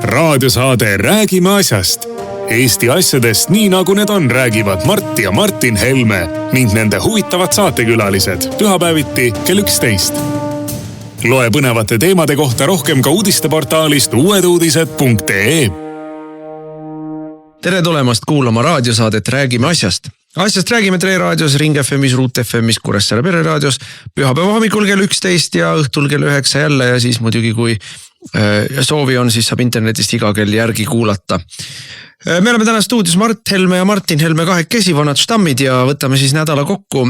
raadiosaade Räägime asjast. Eesti asjadest nii nagu need on, räägivad Mart ja Martin Helme ning nende huvitavad saatekülalised pühapäeviti kell 11. Loe põnevate teemade kohta rohkem ka uudisteportaalist uueduudised.ee. Tere tulemast kuulama raadiosaadet Räägime asjast. Asjast räägime Tre raadios, Ring FMis, Ruut FMis, Kuressaare pereraadios, pühapäeva hommikul kell 11 ja õhtul kell 9 jälle ja siis muidugi kui soovi on, siis saab internetist iga kell järgi kuulata. Me oleme täna stuudios Mart Helme ja Martin Helme kahekesi, vanad stammid ja võtame siis nädala kokku.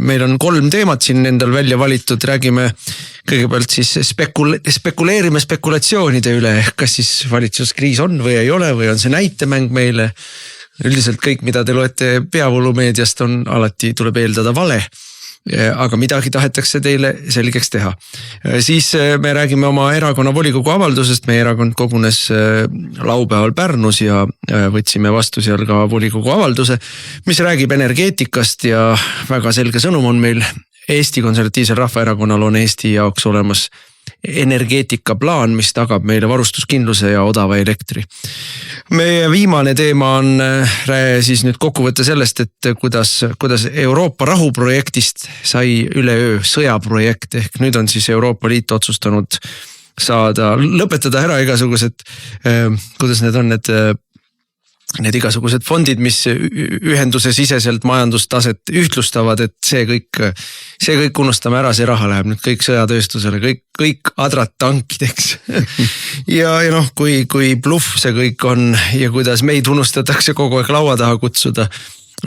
Meil on 3 teemat siin endal välja valitud, räägime kõigepealt siis spekuleerime spekulatsioonide üle, kas siis valitsuskriis on või ei ole või on see näitemäng meile. Üldiselt kõik, mida te loete peavoolumeediast on alati tuleb eeldada vale, aga midagi tahetakse teile selgeks teha. Siis me räägime oma erakonna volikogu avaldusest, meie erakond kogunes laupäeval Pärnus ja võtsime vastu seal ka volikogu avalduse, mis räägib energeetikast ja väga selge sõnum on meil. Eesti Konservatiivsel Rahvaerakonnal on Eesti jaoks olemas energeetikaplaan, mis tagab meile varustuskindluse ja odava elektri. Meie viimane teema on siis nüüd kokkuvõte sellest, et kuidas Euroopa rahuprojektist sai üleöö sõjaprojekt, ehk nüüd on siis Euroopa Liit otsustanud lõpetada ära igasugused, kuidas need on need igasugused fondid, mis ühenduse siseselt majandustaset ühtlustavad, et see kõik unustame ära, see raha läheb nüüd kõik sõjatööstusele, kõik adrad tankideks. ja noh, kui bluff see kõik on ja kuidas meid unustatakse kogu aeg laua taha kutsuda,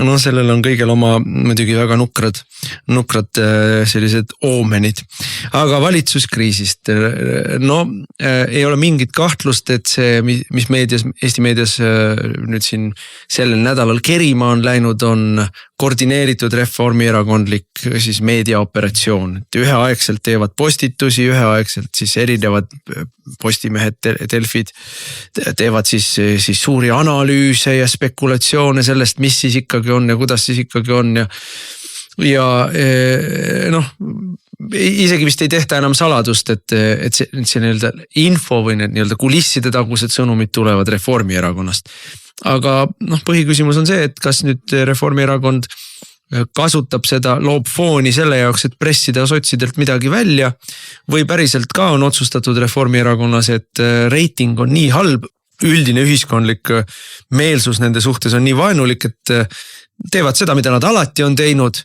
no sellel on kõigel oma muidugi väga nukrad sellised oomenid. Aga valitsuskriisist, no ei ole mingit kahtlust, et see, mis Eesti meedias nüüd siin sellel nädalal kerima on läinud, on koordineeritud reformierakondlik siis meediaoperatsioon. Et üheaegselt teevad postitusi, üheaegselt siis erinevad postimehed, Delfid teevad siis suuri analüüse ja spekulatsioone sellest, mis siis ikkagi on ja kuidas siis ikkagi on ja noh, isegi vist ei tehta enam saladust, et see nii-öelda info või need nii-öelda kulisside tagused sõnumid tulevad Reformierakonnast. Aga noh, põhiküsimus on see, et kas nüüd Reformierakond kasutab seda, loob fooni selle jaoks, et pressida sotsidelt midagi välja või päriselt ka on otsustatud Reformierakonnas, et reiting on nii halb, üldine ühiskondlik meelsus nende suhtes on nii vaenulik, et teevad seda, mida nad alati on teinud,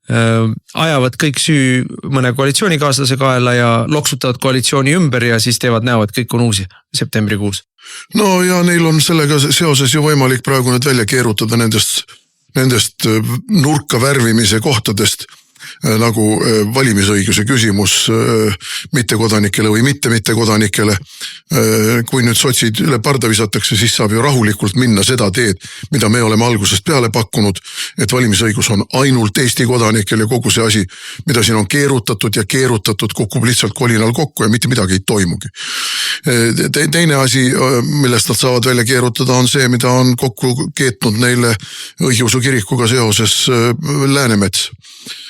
ajavad kõik süü mõne koalitsioonikaaslase kaela ja loksutavad koalitsiooni ümber ja siis teevad näo, et kõik on uusi septembrikuus. No ja neil on sellega seoses ju võimalik praegu nüüd välja keerutada nendest nurka värvimise kohtadest, nagu valimisõiguse küsimus mittekodanikele või mittekodanikele. Kui nüüd sotsid üle parda visatakse, siis saab ju rahulikult minna seda teed, mida me oleme algusest peale pakkunud, et valimisõigus on ainult Eesti kodanikel ja kogu see asi, mida siin on keerutatud, kukub lihtsalt kolinal kokku ja mitte midagi ei toimugi. Teine asi, millest nad saavad välja keerutada, on see, mida on kokku keetnud neile õigeusu kirikuga seoses Läänemets.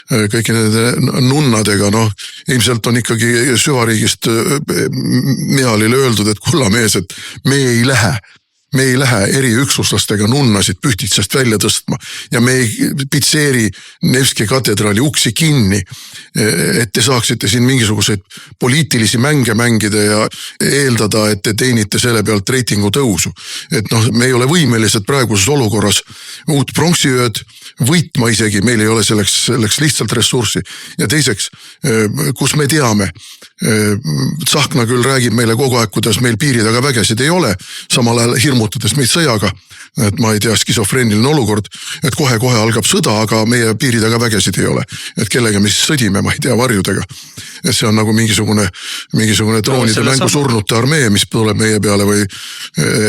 Kõiki nende nunnadega, noh, ilmselt on ikkagi süvariigist Michalile öeldud, et kullamees, et me ei lähe eriüksuslastega nunnasid Pühtitsast välja tõstma ja me ei pitseeri Nevski katedraali uksi kinni, et te saaksite siin mingisuguseid poliitilisi mänge mängida ja eeldada, et te teenite selle pealt reitingu tõusu. Et noh, me ei ole võimelised praeguses olukorras uut pronksiööd võitma isegi, meil ei ole selleks lihtsalt ressurssi. Ja teiseks, kus me teame, Tsahkna küll räägib meile kogu aeg, kuidas meil piiri taga vägesid ei ole, samal ajal hirmutades meid sõjaga, et ma ei tea, skisofreeniline olukord, et kohe-kohe algab sõda, aga meie piiri taga vägesid ei ole. Et kellega me siis sõdime, ma ei tea, varjudega. Et see on nagu mingisugune droonide mängu surnute armee, mis tuleb meie peale või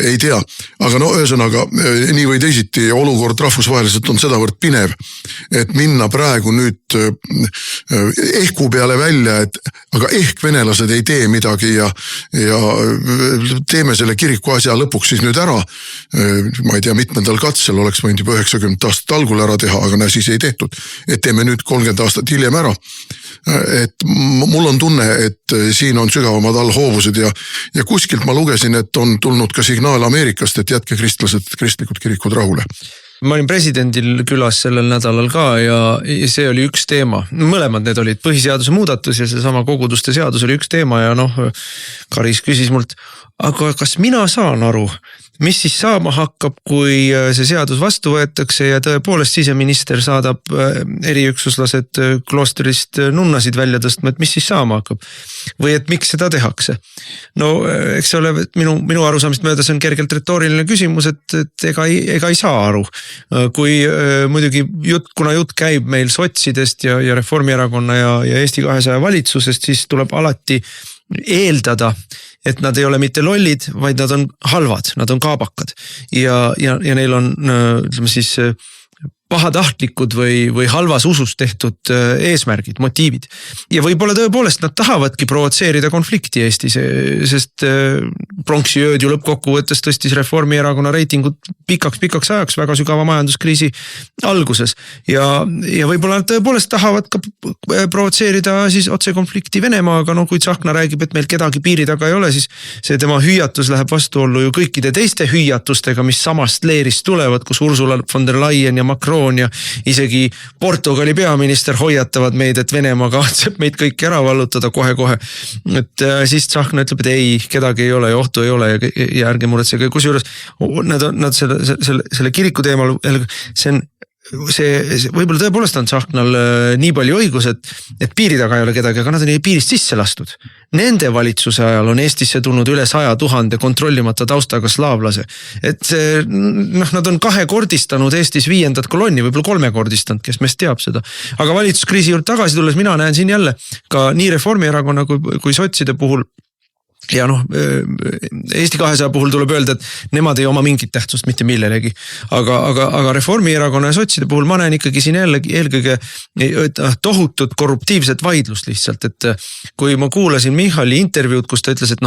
ei tea. Aga no ühesõnaga, nii või teisiti olukord rahvusvaheliselt on sedavõrd niivõrd pinev, et minna praegu nüüd ehku peale välja, et aga ehk venelased ei tee midagi ja teeme selle kiriku asja lõpuks siis nüüd ära. Ma ei tea, mitmendal katsel oleks võinud juba 90 aastat algul ära teha, aga näe, siis ei tehtud. Et teeme nüüd 30 aastat hiljem ära. Et mul on tunne, et siin on sügavamad allhoovused ja kuskilt ma lugesin, et on tulnud ka signaal Ameerikast, et jätke kristlikud kirikud rahule. Ma olin presidendil külas sellel nädalal ka ja see oli üks teema. Mõlemad need olid põhiseaduse muudatus ja see sama koguduste seadus oli üks teema ja Karis küsis mult, aga kas mina saan aru, mis siis saama hakkab, kui see seadus vastu võetakse ja tõepoolest siseminister saadab eriüksuslased kloosterist nunnasid välja tõstma, et mis siis saama hakkab või et miks seda tehakse. No eks ole, minu arusaamist mööda see on kergelt retooriline küsimus, et ega ei saa aru. Kui muidugi kuna jutt käib meil sotsidest ja Reformierakonna ja Eesti 200 valitsusest, siis tuleb alati eeldada, et nad ei ole mitte lollid, vaid nad on halvad, nad on kaabakad ja neil on, ütleme siis, pahatahtlikud või halvas usus tehtud eesmärgid, motiivid. Ja võib-olla tõepoolest nad tahavadki provotseerida konflikti Eestis, sest pronksiööd ju lõppkokkuvõttes tõstis Reformierakonna reitingut pikaks ajaks väga sügava majanduskriisi alguses. Ja võib-olla nad tõepoolest tahavad ka provotseerida siis otse konflikti Venemaaga, kui Tsahkna räägib, et meil kedagi piiri taga ei ole, siis see tema hüüatus läheb vastuollu ju kõikide teiste hüüatustega, mis samast leerist tulevad, kus Ursula von der Leyen ja Macron ja isegi Portugali peaminister hoiatavad meid, et Venemaa kavatseb meid kõik ära vallutada kohe-kohe. Et siis Tsahkna ütleb, et ei, kedagi ei ole ja ohtu ei ole ja ärge muretsege. Kusjuures nad selle kiriku teemal, see võib-olla tõepoolest on Tsahknal nii palju õigus, et piiri taga ei ole kedagi, aga nad on piirist sisse lastud. Nende valitsuse ajal on Eestisse tulnud üle 100 000 kontrollimata taustaga slaavlase. Et nad on 2-kordistanud Eestis 5. kolonni, võib-olla 3-kordistanud, kes meist teab seda. Aga valitsuskriisi juurde tagasi tulles mina näen siin jälle ka nii Reformierakonna kui sotside puhul. Ja Eesti 200 puhul tuleb öelda, et nemad ei oma mingit tähtsust mitte millelegi. Aga Reformierakonna ja sotside puhul ma näen ikkagi siin eelkõige tohutut korruptiivset vaidlust lihtsalt, et kui ma kuulasin Michali intervjuud, kus ta ütles, et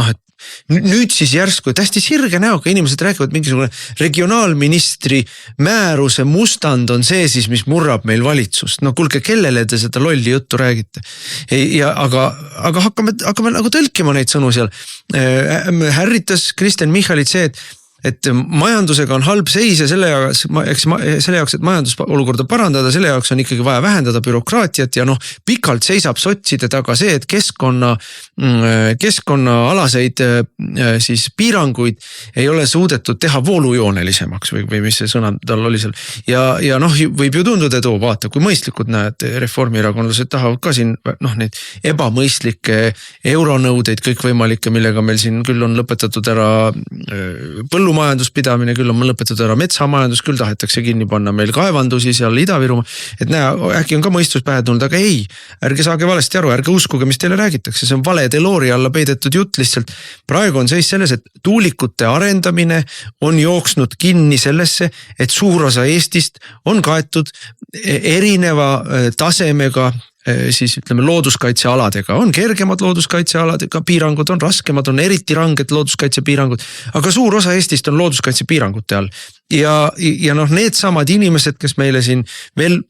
nüüd siis järsku, et hästi sirge näoga inimesed räägivad mingisugune regionaalministri määruse mustand on see siis, mis murrab meil valitsust. Kuulge, kellele te seda lolli juttu räägite? Aga hakkame nagu tõlkima neid sõnu seal. Härritas Kristen Michalit see, et majandusega on halb seis ja selle jaoks, et majandusolukorda parandada, selle jaoks on ikkagi vaja vähendada bürokraatiat ja pikalt seisab sotside taga see, et keskkonnaalaseid siis piiranguid ei ole suudetud teha voolujoonelisemaks või mis see sõna tal oli seal. Ja võib ju tunduda, et vaata, kui mõistlikud näed, reformierakondlased tahavad ka siin neid ebamõistlikke euronõudeid kõikvõimalikke, millega meil siin küll on lõpetatud ära põllumajanduspidamine, küll on lõpetatud ära metsamajandus, küll tahetakse kinni panna meil kaevandusi seal Ida-Virumaa, et äkki on ka mõistus pähe tulnud, aga ei, ärge saage valesti aru, ärge uskuge, mis teile räägitakse, see on vale teloori alla peidetud jutt lihtsalt. Praegu on seis selles, et tuulikute arendamine on jooksnud kinni sellesse, et suur osa Eestist on kaetud erineva tasemega siis ütleme looduskaitsealadega, on kergemad looduskaitsealadega piirangud, on raskemad, on eriti ranged looduskaitsepiirangud, aga suur osa Eestist on looduskaitsepiirangute all. Ja need samad inimesed, kes meile siin veel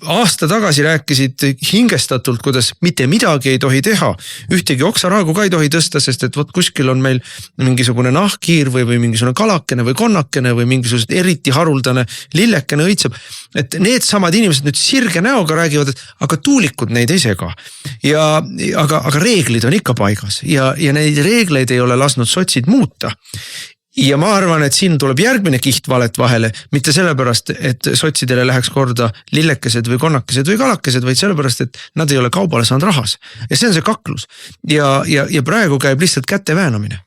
aasta tagasi rääkisid hingestatult, kuidas mitte midagi ei tohi teha, ühtegi oksaraagu ka ei tohi tõsta, sest et kuskil on meil mingisugune nahkhiir või mingisugune kalakene või konnakene või mingisugune eriti haruldane lillekene õitseb, et need samad inimesed nüüd sirge näoga räägivad, et aga tuulikud neid ei sega. Aga reeglid on ikka paigas ja neid reegleid ei ole lasnud sotsid muuta. Ja ma arvan, et siin tuleb järgmine kiht valet vahele, mitte sellepärast, et sotsidele läheks korda lillekesed või konnakesed või kalakesed, vaid sellepärast, et nad ei ole kaubale saanud rahas. Ja see on see kaklus. Ja praegu käib lihtsalt käte väänamine.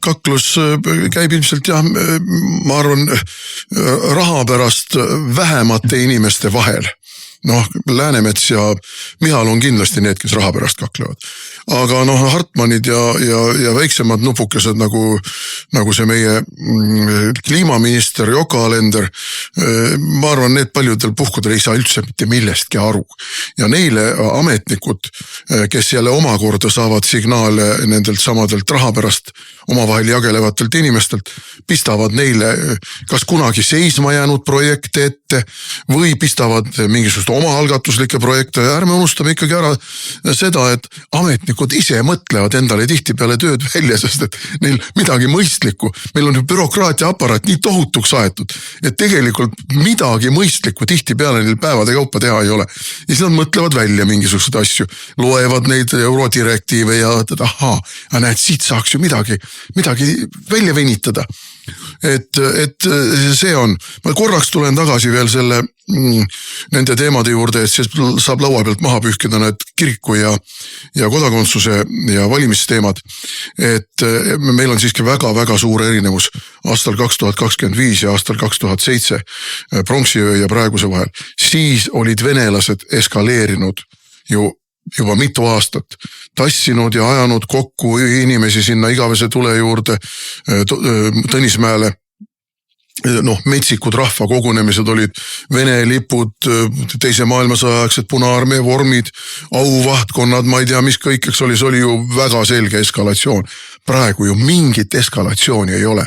Kaklus käib ilmselt jah, ma arvan, raha pärast vähemate inimeste vahel. noh, Läänemets ja Michal on kindlasti need, kes raha pärast kaklevad. Aga noh, Hartmanid ja väiksemad nupukesed nagu see meie kliimaminister Yoko Alender, ma arvan, need paljudel puhkudel ei saa üldse mitte millestki aru. Ja neile ametnikud, kes jälle omakorda saavad signaale nendelt samadelt raha pärast omavahel jagelevatelt inimestelt, pistavad neile kas kunagi seisma jäänud projekte ette või pistavad mingisugust omaalgatuslikke projekte. Ärme unustame ikkagi ära seda, et ametnikud ise mõtlevad endale tihtipeale tööd välja, sest et neil midagi mõistlikku. Meil on ju bürokraatia aparaat nii tohutuks aetud, et tegelikult midagi mõistlikku tihtipeale neil päevade kaupa teha ei ole. Ja siis nad mõtlevad välja mingisuguseid asju, loevad neid eurodirektiive ja ahaa, näed, siit saaks ju midagi välja venitada. Et see on, ma korraks tulen tagasi veel selle nende teemade juurde, et siis saab laua pealt maha pühkida need kiriku ja kodakondsuse ja valimisteemad. Et meil on siiski väga-väga suur erinevus aastal 2025 ja aastal 2007 pronksiöö ja praeguse vahel. Siis olid venelased eskaleerinud ju juba mitu aastat, tassinud ja ajanud kokku inimesi sinna igavese tule juurde Tõnismäele. Noh, metsikud rahva kogunemised olid Vene lipud, teise maailmasõja aegsed Punaarmee vormid, auvahtkonnad, ma ei tea, mis kõik, eks oli, see oli ju väga selge eskalatsioon. Praegu ju mingit eskalatsiooni ei ole.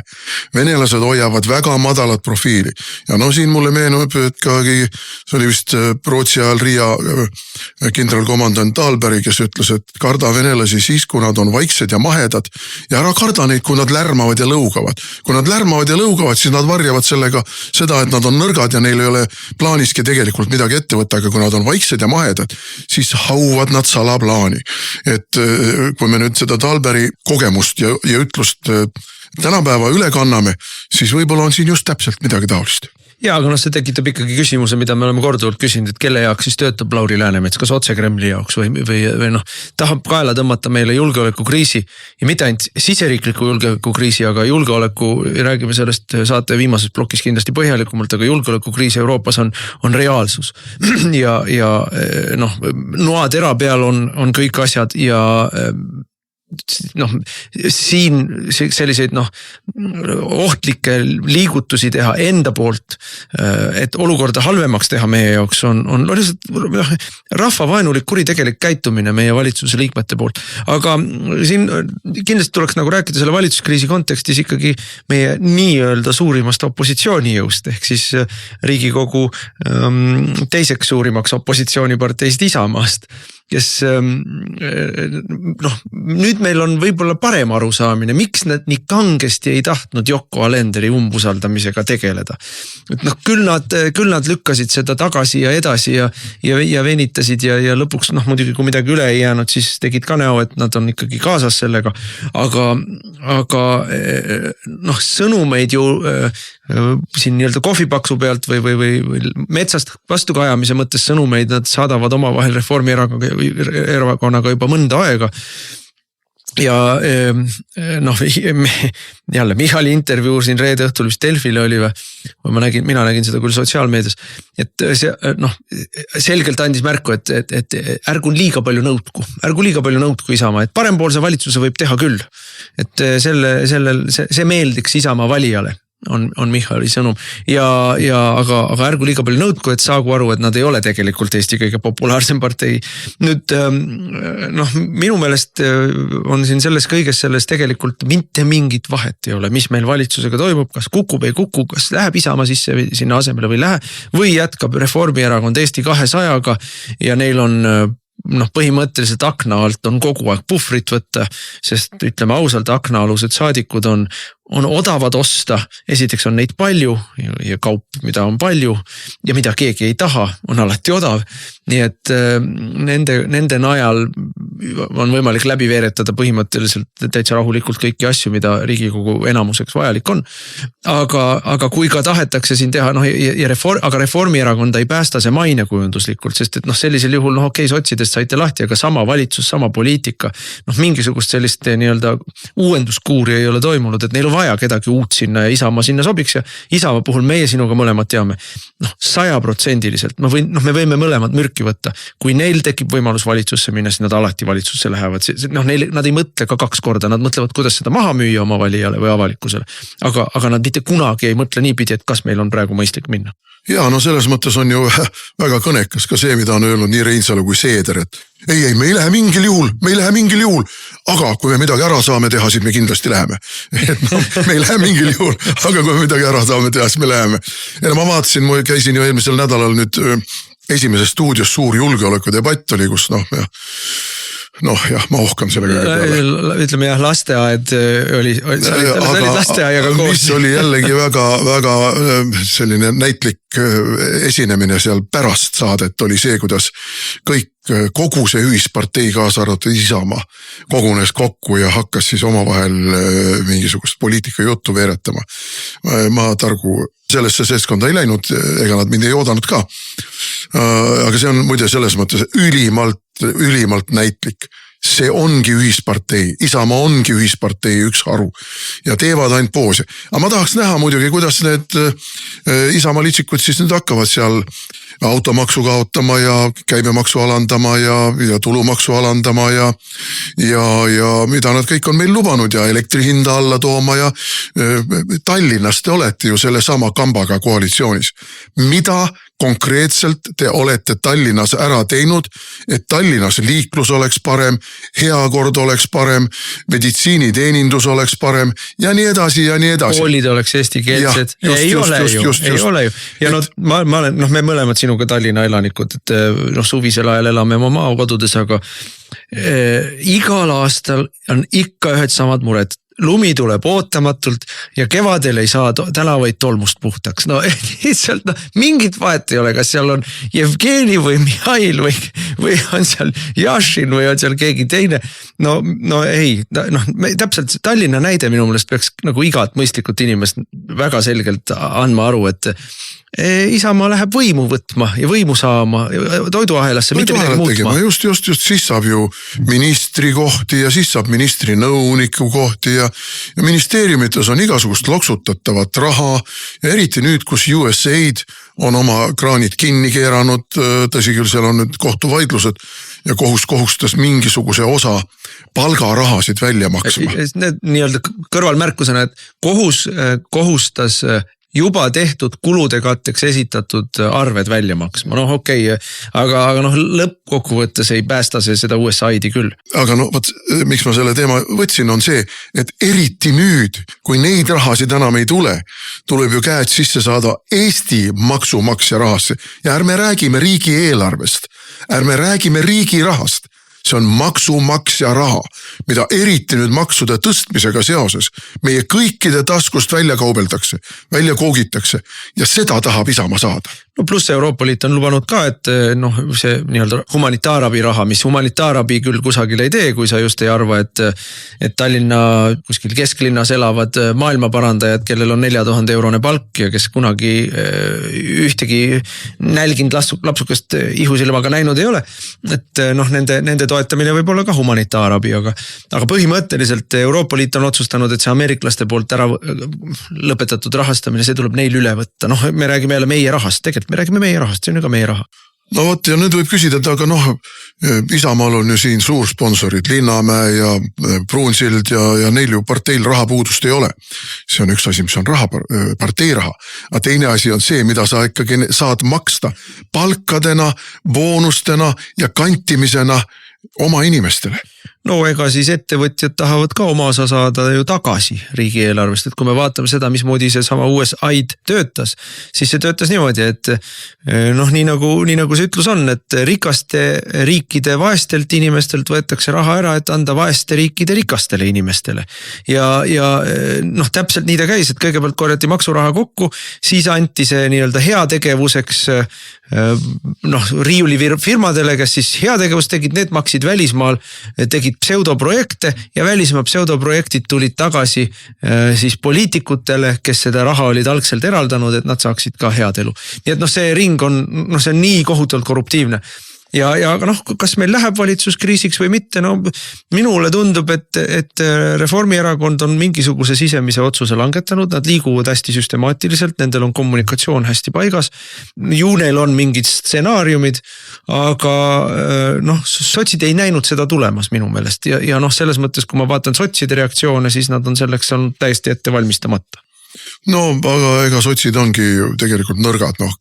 Venelased hoiavad väga madalat profiili. Ja no siin mulle meenub, et kagi, see oli vist Rootsi ajal Riia kindralkomandant Dahlberg, kes ütles, et karda venelasi siis, kui nad on vaiksed ja mahedad ja ära karda neid, kui nad lärmavad ja lõugavad. Kui nad lärmavad ja lõugavad, siis nad varjavad sellega seda, et nad on nõrgad ja neil ei ole plaaniski tegelikult midagi ette võtta, aga kui nad on vaiksed ja mahedad, siis hauvad nad salaplaani. Et kui me nüüd seda Dahlbergi kogemust ja ütlust tänapäeva üle kanname, siis võib-olla on siin just täpselt midagi taolist. Ja, aga see tekitab ikkagi küsimuse, mida me oleme korduvalt küsinud, et kelle jaoks siis töötab Lauri Läänemets, kas otse Kremli jaoks või noh, tahab kaela tõmmata meile julgeolekukriisi ja mitte ainult siseriikliku julgeolekukriisi, aga julgeoleku, räägime sellest saate viimases plokis kindlasti põhjalikumalt, aga julgeolekukriis Euroopas on reaalsus. Ja noh, noatera peal on kõik asjad ja noh, siin selliseid noh, ohtlikke liigutusi teha enda poolt, et olukorda halvemaks teha meie jaoks on rahvavaenulik kuritegelik käitumine meie valitsuse liikmete poolt. Aga siin kindlasti tuleks nagu rääkida selle valitsuskriisi kontekstis ikkagi meie nii-öelda suurimast opositsioonijõust, ehk siis Riigikogu teiseks suurimaks opositsiooniparteist Isamaast, kes noh, nüüd meil on võib-olla parem arusaamine, miks nad nii kangesti ei tahtnud Yoko Alenderi umbusaldamisega tegeleda. Et noh, küll nad lükkasid seda tagasi ja edasi ja venitasid ja lõpuks noh, muidugi kui midagi üle ei jäänud, siis tegid ka näo, et nad on ikkagi kaasas sellega. Aga noh, sõnumeid ju siin nii-öelda kohvipaksu pealt või metsast vastukajamise mõttes sõnumeid nad saadavad omavahel Reformierakonnaga juba mõnda aega. Ja noh, jälle Michali intervjuu siin reede õhtul vist Delfile oli või mina nägin seda küll sotsiaalmeedias, et see noh, selgelt andis märku, et ärgu liiga palju nõudku Isamaa, et parempoolse valitsuse võib teha küll, et see meeldiks Isamaa valijale. On Michali sõnum aga ärgu liiga palju nõudku, et saagu aru, et nad ei ole tegelikult Eesti kõige populaarsem partei. Nüüd noh, minu meelest on siin selles kõiges selles tegelikult mitte mingit vahet ei ole, mis meil valitsusega toimub, kas kukub, ei kuku, kas läheb Isamaa sisse sinna asemele või jätkab Reformierakond Eesti 200-ga ja neil on noh, põhimõtteliselt akna alt on kogu aeg puhvrit võtta, sest ütleme ausalt, aknaalused saadikud on odavad osta, esiteks on neid palju ja kaup, mida on palju ja mida keegi ei taha, on alati odav. Nii et nende najal on võimalik läbi veeretada põhimõtteliselt täitsa rahulikult kõiki asju, mida Riigikogu enamuseks vajalik on. Aga kui ka tahetakse siin teha, noh, aga Reformierakonda ei päästa see mainekujunduslikult, sest et noh, sellisel juhul, noh okei, sotsidest saite lahti, aga sama valitsus, sama poliitika, noh mingisugust sellist nii-öelda uuenduskuuri ei ole toimunud, et neil on vaja kedagi uut sinna ja Isamaa sinna sobiks ja Isamaa puhul meie sinuga mõlemad teame. 100%. Me võime mõlemad mürki võtta. Kui neil tekib võimalus valitsusse minna, siis nad alati valitsusse lähevad. Nad ei mõtle ka 2 korda, nad mõtlevad, kuidas seda maha müüa oma valijale või avalikkusele. Aga nad mitte kunagi ei mõtle niipidi, et kas meil on praegu mõistlik minna. Ja no selles mõttes on ju väga kõnekas ka see, mida on öelnud nii Reinsalu kui Seeder, et ei, me ei lähe mingil juhul, aga kui me midagi ära saame teha, siis me kindlasti läheme. Et me ei lähe mingil juhul, aga kui me midagi ära saame teha, siis me läheme. Ja ma vaatasin, ma käisin ju eelmisel nädalal nüüd esimeses stuudios suur julgeolekudebatt oli, kus ma ohkan selle kõige peale. Ütleme jah, lasteaed oli lasteaiaga koos. Mis oli jällegi väga selline näitlik esinemine seal pärast saadet oli see, kuidas kogu see ühispartei kaasa arvatud Isamaa kogunes kokku ja hakkas siis omavahel mingisugust poliitika juttu veeretama. Ma targu sellesse seltskonda ei läinud, ega nad mind ei oodanud ka. Aga see on muide selles mõttes ülimalt näitlik. See ongi ühispartei, Isamaa ongi ühispartei üks haru ja teevad ainult poose. Aga ma tahaks näha muidugi, kuidas need Isamaa litsikud siis nüüd hakkavad seal automaksu kaotama ja käibemaksu alandama ja tulumaksu alandama ja mida nad kõik on meil lubanud ja elektri hinda alla tooma ja Tallinnas te olete ju selle sama kambaga koalitsioonis. Mida konkreetselt te olete Tallinnas ära teinud, et Tallinnas liiklus oleks parem, heakord oleks parem, meditsiiniteenindus oleks parem ja nii edasi ja nii edasi. Koolid oleks eestikeelsed. Ei ole ju. Ja me mõlemad sinuga Tallinna elanikud, et suvisel ajal elame oma maakodudes, aga igal aastal on ikka ühed samad mured. Lumi tuleb ootamatult ja kevadel ei saa tänavaid tolmust puhtaks. Lihtsalt mingit vahet ei ole, kas seal on Jevgeni või Mihhail või on seal Jašin või on seal keegi teine. Täpselt Tallinna näide minu meelest peaks nagu igat mõistlikult inimest väga selgelt andma aru, et Isamaa läheb võimu võtma ja võimu saama toiduahelasse, mitte midagi muutma. Just, siis saab ju ministri kohti ja siis saab ministri nõuniku kohti ja ministeeriumites on igasugust loksutatavat raha ja eriti nüüd, kus USAID on oma kraanid kinni keeranud, tõsi küll, seal on nüüd kohtuvaidlused ja kohustas mingisuguse osa palgarahasid välja maksma. Nii-öelda kõrvalmärkusena, et kohustas juba tehtud kulude katteks esitatud arved välja maksma. Aga lõppkokkuvõttes ei päästa see seda USAID-i küll. Aga miks ma selle teema võtsin on see, et eriti nüüd, kui neid rahasid enam ei tule, tuleb ju käed sisse saada Eesti maksumaksja rahasse ja ärme räägime riigieelarvest, ärme räägime riigi rahast. See on maksumaksja raha, mida eriti nüüd maksude tõstmisega seoses meie kõikide taskust välja kaubeldakse, välja koogitakse ja seda tahab Isamaa saada. Pluss Euroopa Liit on lubanud ka, et see nii-öelda humanitaarabi raha, mis humanitaarabi küll kusagil ei tee, kui sa just ei arva, et Tallinna kuskil kesklinnas elavad maailmaparandajad, kellel on 4000 eurone palk ja kes kunagi ühtegi nälginud lapsukest ihusilmaga näinud ei ole. Et nende toetamine võib olla ka humanitaarabi, aga põhimõtteliselt Euroopa Liit on otsustanud, et see ameeriklaste poolt ära lõpetatud rahastamine, see tuleb neil üle võtta. Me räägime jälle meie rahast, tegelikult me räägime meie rahast, see on ju ka meie raha. Ja nüüd võib küsida, et aga Isamaal on ju siin suursponsorid Linnamäe ja Pruunsild ja neil ju parteil rahapuudust ei ole. See on üks asi, mis on partei raha. Aga teine asi on see, mida sa ikkagi saad maksta palkadena, boonustena ja kantimisena oma inimestele. Ega siis ettevõtjad tahavad ka oma osa saada ju tagasi riigieelarvest, et kui me vaatame seda, mismoodi see sama USAID töötas, siis see töötas niimoodi, et nii nagu see ütlus on, et rikaste riikide vaestelt inimestelt võetakse raha ära, et anda vaeste riikide rikastele inimestele. Ja täpselt nii ta käis, et kõigepealt korjati maksuraha kokku, siis anti see nii-öelda heategevuseks riiulifirmadele, kes siis heategevust tegid, need maksid välismaal, tegid pseudoprojekte ja välismaa pseudoprojektid tulid tagasi siis poliitikutele, kes seda raha olid algselt eraldanud, et nad saaksid ka head elu. Nii et see ring on, see on nii kohutavalt korruptiivne. ja noh, kas meil läheb valitsuskriisiks või mitte, no minule tundub, et Reformierakond on mingisuguse sisemise otsuse langetanud, nad liiguvad hästi süstemaatiliselt, nendel on kommunikatsioon hästi paigas, ju neil on mingid stsenaariumid, aga noh, sotsid ei näinud seda tulemas minu meelest ja noh, selles mõttes, kui ma vaatan sotside reaktsioone, siis nad on selleks olnud täiesti ette valmistamata. No aga ega sotsid ongi tegelikult nõrgad, noh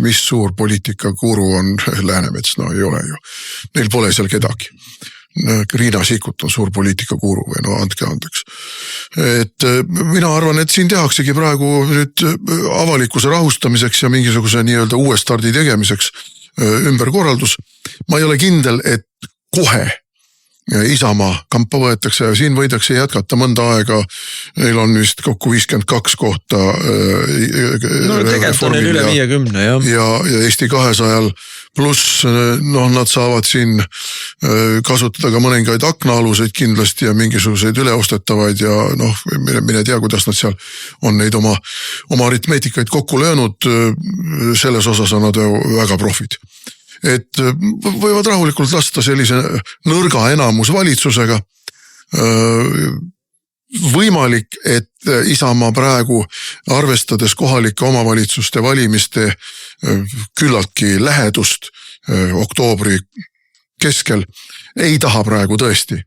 mis suur poliitika guru on Läänemets, no ei ole ju. Neil pole seal kedagi. Riina Sikkut on suur poliitika guru või no andke andeks. Et mina arvan, et siin tehaksegi praegu nüüd avalikkuse rahustamiseks ja mingisuguse nii-öelda uue stardi tegemiseks ümberkorraldus. Ma ei ole kindel, et kohe Isamaa kampa võetakse ja siin võidakse jätkata mõnda aega. Neil on vist kokku 52 kohta. No tegelikult on neil üle 50 ja Eesti 200 pluss noh, nad saavad siin kasutada ka mõningaid aknaaluseid kindlasti ja mingisuguseid üleostetavaid ja noh, mine tea, kuidas nad seal on neid oma aritmeetikaid kokku löönud. Selles osas on nad väga profid. Et võivad rahulikult lasta sellise nõrga enamus valitsusega. Võimalik, et Isamaa praegu arvestades kohalike omavalitsuste valimiste küllaltki lähedust oktoobri keskel ei taha praegu tõesti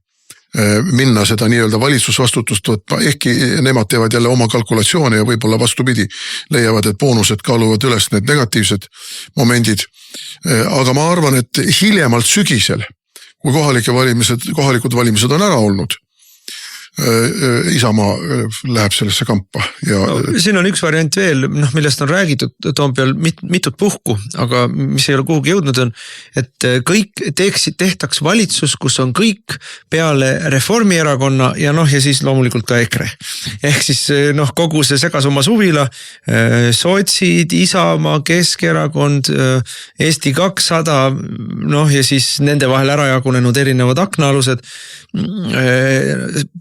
minna seda nii-öelda valitsusvastutust võtma, ehkki nemad teevad jälle oma kalkulatsioone ja võib-olla vastupidi leiavad, et boonused kaaluvad üles need negatiivsed momendid. Aga ma arvan, et hiljemalt sügisel, kui kohalikud valimised on ära olnud, Isamaa läheb sellesse kampa. Ja no, siin on üks variant veel, noh, millest on räägitud Toompeal mitut puhku, aga mis ei ole kuhugi jõudnud on, et kõik tehtaks valitsus, kus on kõik peale Reformierakonna ja noh, ja siis loomulikult ka EKRE. Ehk siis noh, kogu see segasumma suvila, sotsid, Isamaa, Keskerakond, Eesti 200, noh ja siis nende vahel ära jagunenud erinevad aknaalused,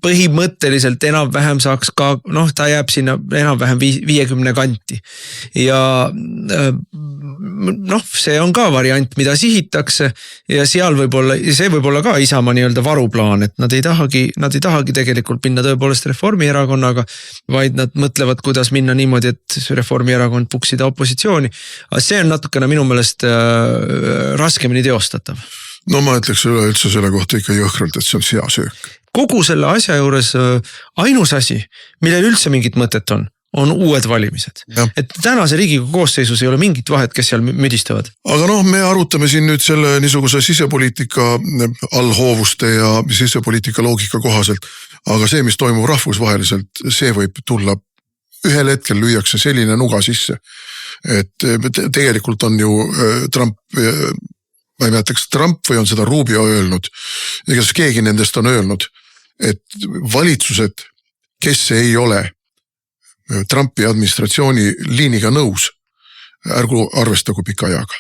põhimõtteliselt enam-vähem saaks ka, noh, ta jääb sinna enam-vähem 50 kanti. Ja noh, see on ka variant, mida sihitakse ja seal see võib olla ka Isamaa nii-öelda varuplaan, et nad ei tahagi tegelikult minna tõepoolest Reformierakonnaga, vaid nad mõtlevad, kuidas minna niimoodi, et Reformierakond puksida opositsiooni. Aga see on natukene minu meelest raskemini teostatav. No ma ütleks üleüldse selle kohta ikka jõhkralt, et see on seasöök. Kogu selle asja juures ainus asi, millel üldse mingit mõtet on uued valimised. Ja. Et tänase Riigikogu koosseisus ei ole mingit vahet, kes seal müdistavad. Aga noh, me arutame siin nüüd selle niisuguse sisepoliitika allhoovuste ja sisepoliitika loogika kohaselt. Aga see, mis toimub rahvusvaheliselt, see võib tulla ühel hetkel lüüakse selline nuga sisse. Et tegelikult on ju Trump, ma ei mäletaks Trump või on seda Rubio öelnud, igas keegi nendest on öelnud, et valitsused, kes ei ole Trumpi administratsiooni liiniga nõus, ärgu arvestagu pika ajaga.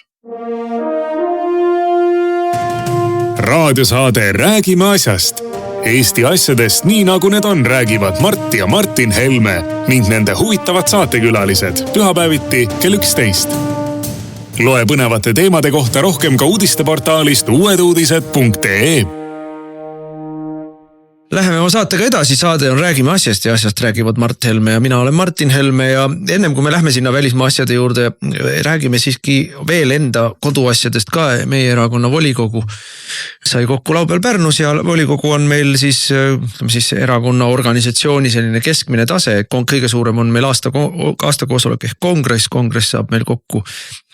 Raadiosaade Räägime asjast. Eesti asjadest nii nagu need on, räägivad Mart ja Martin Helme ning nende huvitavad saatekülalised pühapäeviti kell 11. Loe põnevate teemade kohta rohkem ka uudisteportaalist uueduudised.ee. Läheme oma saatega edasi, saade on Räägime asjast ja asjast räägivad Mart Helme ja mina olen Martin Helme ja ennem kui me lähme sinna välismaa asjade juurde, räägime siiski veel enda koduasjadest ka. Meie erakonna volikogu sai kokku laupäeval Pärnus ja volikogu on meil siis erakonna organisatsiooni selline keskmine tase. Kõige suurem on meil aasta koosolek ehk kongress saab meil kokku,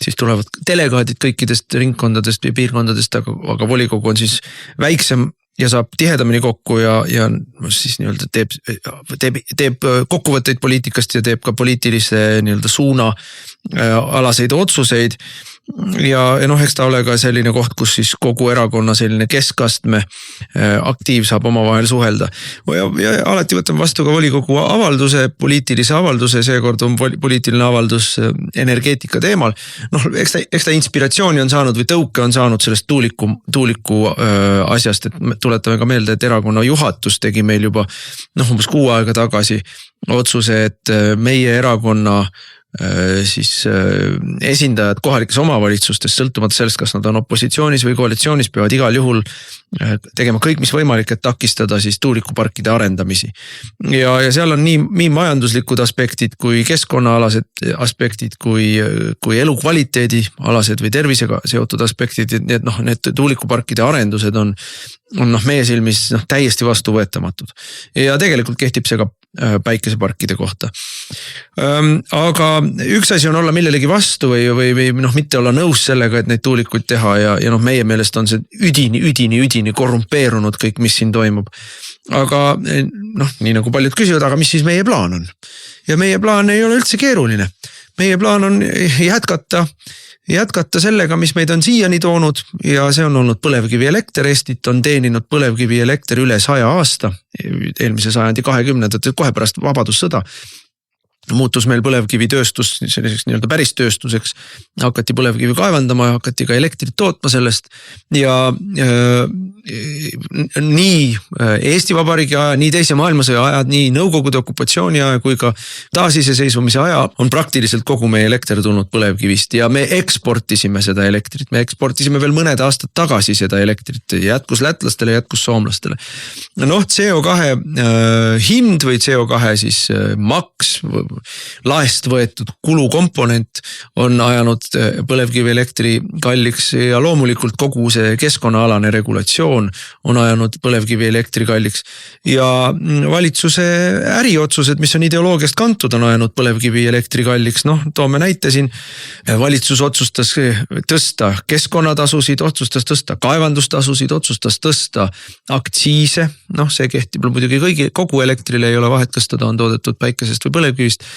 siis tulevad delegaadid kõikidest ringkondadest või piirkondadest, aga volikogu on siis väiksem ja saab tihedamini kokku ja siis nii-öelda teeb kokkuvõtteid poliitikast ja teeb ka poliitilise nii-öelda suuna alaseid otsuseid. Ja noh, eks ta ole ka selline koht, kus siis kogu erakonna selline keskastme aktiiv saab omavahel suhelda. Ja alati võtame vastu ka volikogu avalduse, poliitilise avalduse, seekord on poliitiline avaldus energeetika teemal. Noh, eks ta inspiratsiooni on saanud või tõuke on saanud sellest tuuliku asjast, et tuletame ka meelde, et erakonna juhatus tegi meil juba umbes 6 aega tagasi otsuse, et meie erakonna siis esindajad kohalikes omavalitsustes, sõltumata sellest, kas nad on opositsioonis või koalitsioonis, peavad igal juhul tegema kõik, mis võimalik, et takistada siis tuulikuparkide arendamisi. Ja seal on nii majanduslikud aspektid kui keskkonnaalased aspektid kui elukvaliteedi alased või tervisega seotud aspektid, nii et need tuulikuparkide arendused on meie silmis täiesti vastuvõetamatud. Ja tegelikult kehtib see ka päikeseparkide kohta. Aga üks asi on olla millelegi vastu või mitte olla nõus sellega, et neid tuulikuid teha ja meie meelest on see üdini korrumpeerunud kõik, mis siin toimub. Aga nii nagu paljud küsivad, aga mis siis meie plaan on? Ja meie plaan ei ole üldse keeruline. Meie plaan on jätkata sellega, mis meid on siiani toonud ja see on olnud põlevkivielekter. Eestit on teeninud põlevkivielekter üle 100 aasta, eelmise sajandi 20. kohe pärast vabadussõda. Muutus meil põlevkivitööstus selliseks nii-öelda päris tööstuseks, hakati põlevkivi kaevandama ja hakati ka elektrit tootma sellest ja nii Eesti Vabariigi aja, nii teise maailmasõja ajad, nii Nõukogude okupatsiooni aja kui ka taasiseseisvumise aja on praktiliselt kogu meie elekter tulnud põlevkivist ja me eksportisime seda elektrit, me eksportisime veel mõned aastad tagasi seda elektrit, jätkus lätlastele, jätkus soomlastele. CO2 hind või CO2 siis maks, laest võetud kulukomponent on ajanud põlevkivielektri kalliks ja loomulikult kogu see keskkonnaalane regulatsioon on ajanud põlevkivielektri kalliks ja valitsuse äriotsused, mis on ideoloogiast kantud, on ajanud põlevkivielektri kalliks. Toome näite siin, valitsus otsustas tõsta keskkonnatasusid, otsustas tõsta kaevandustasusid, otsustas tõsta aktsiise. See kehtib muidugi kogu elektrile, ei ole vahet, kas teda on toodetud päikesest või põlevkivist.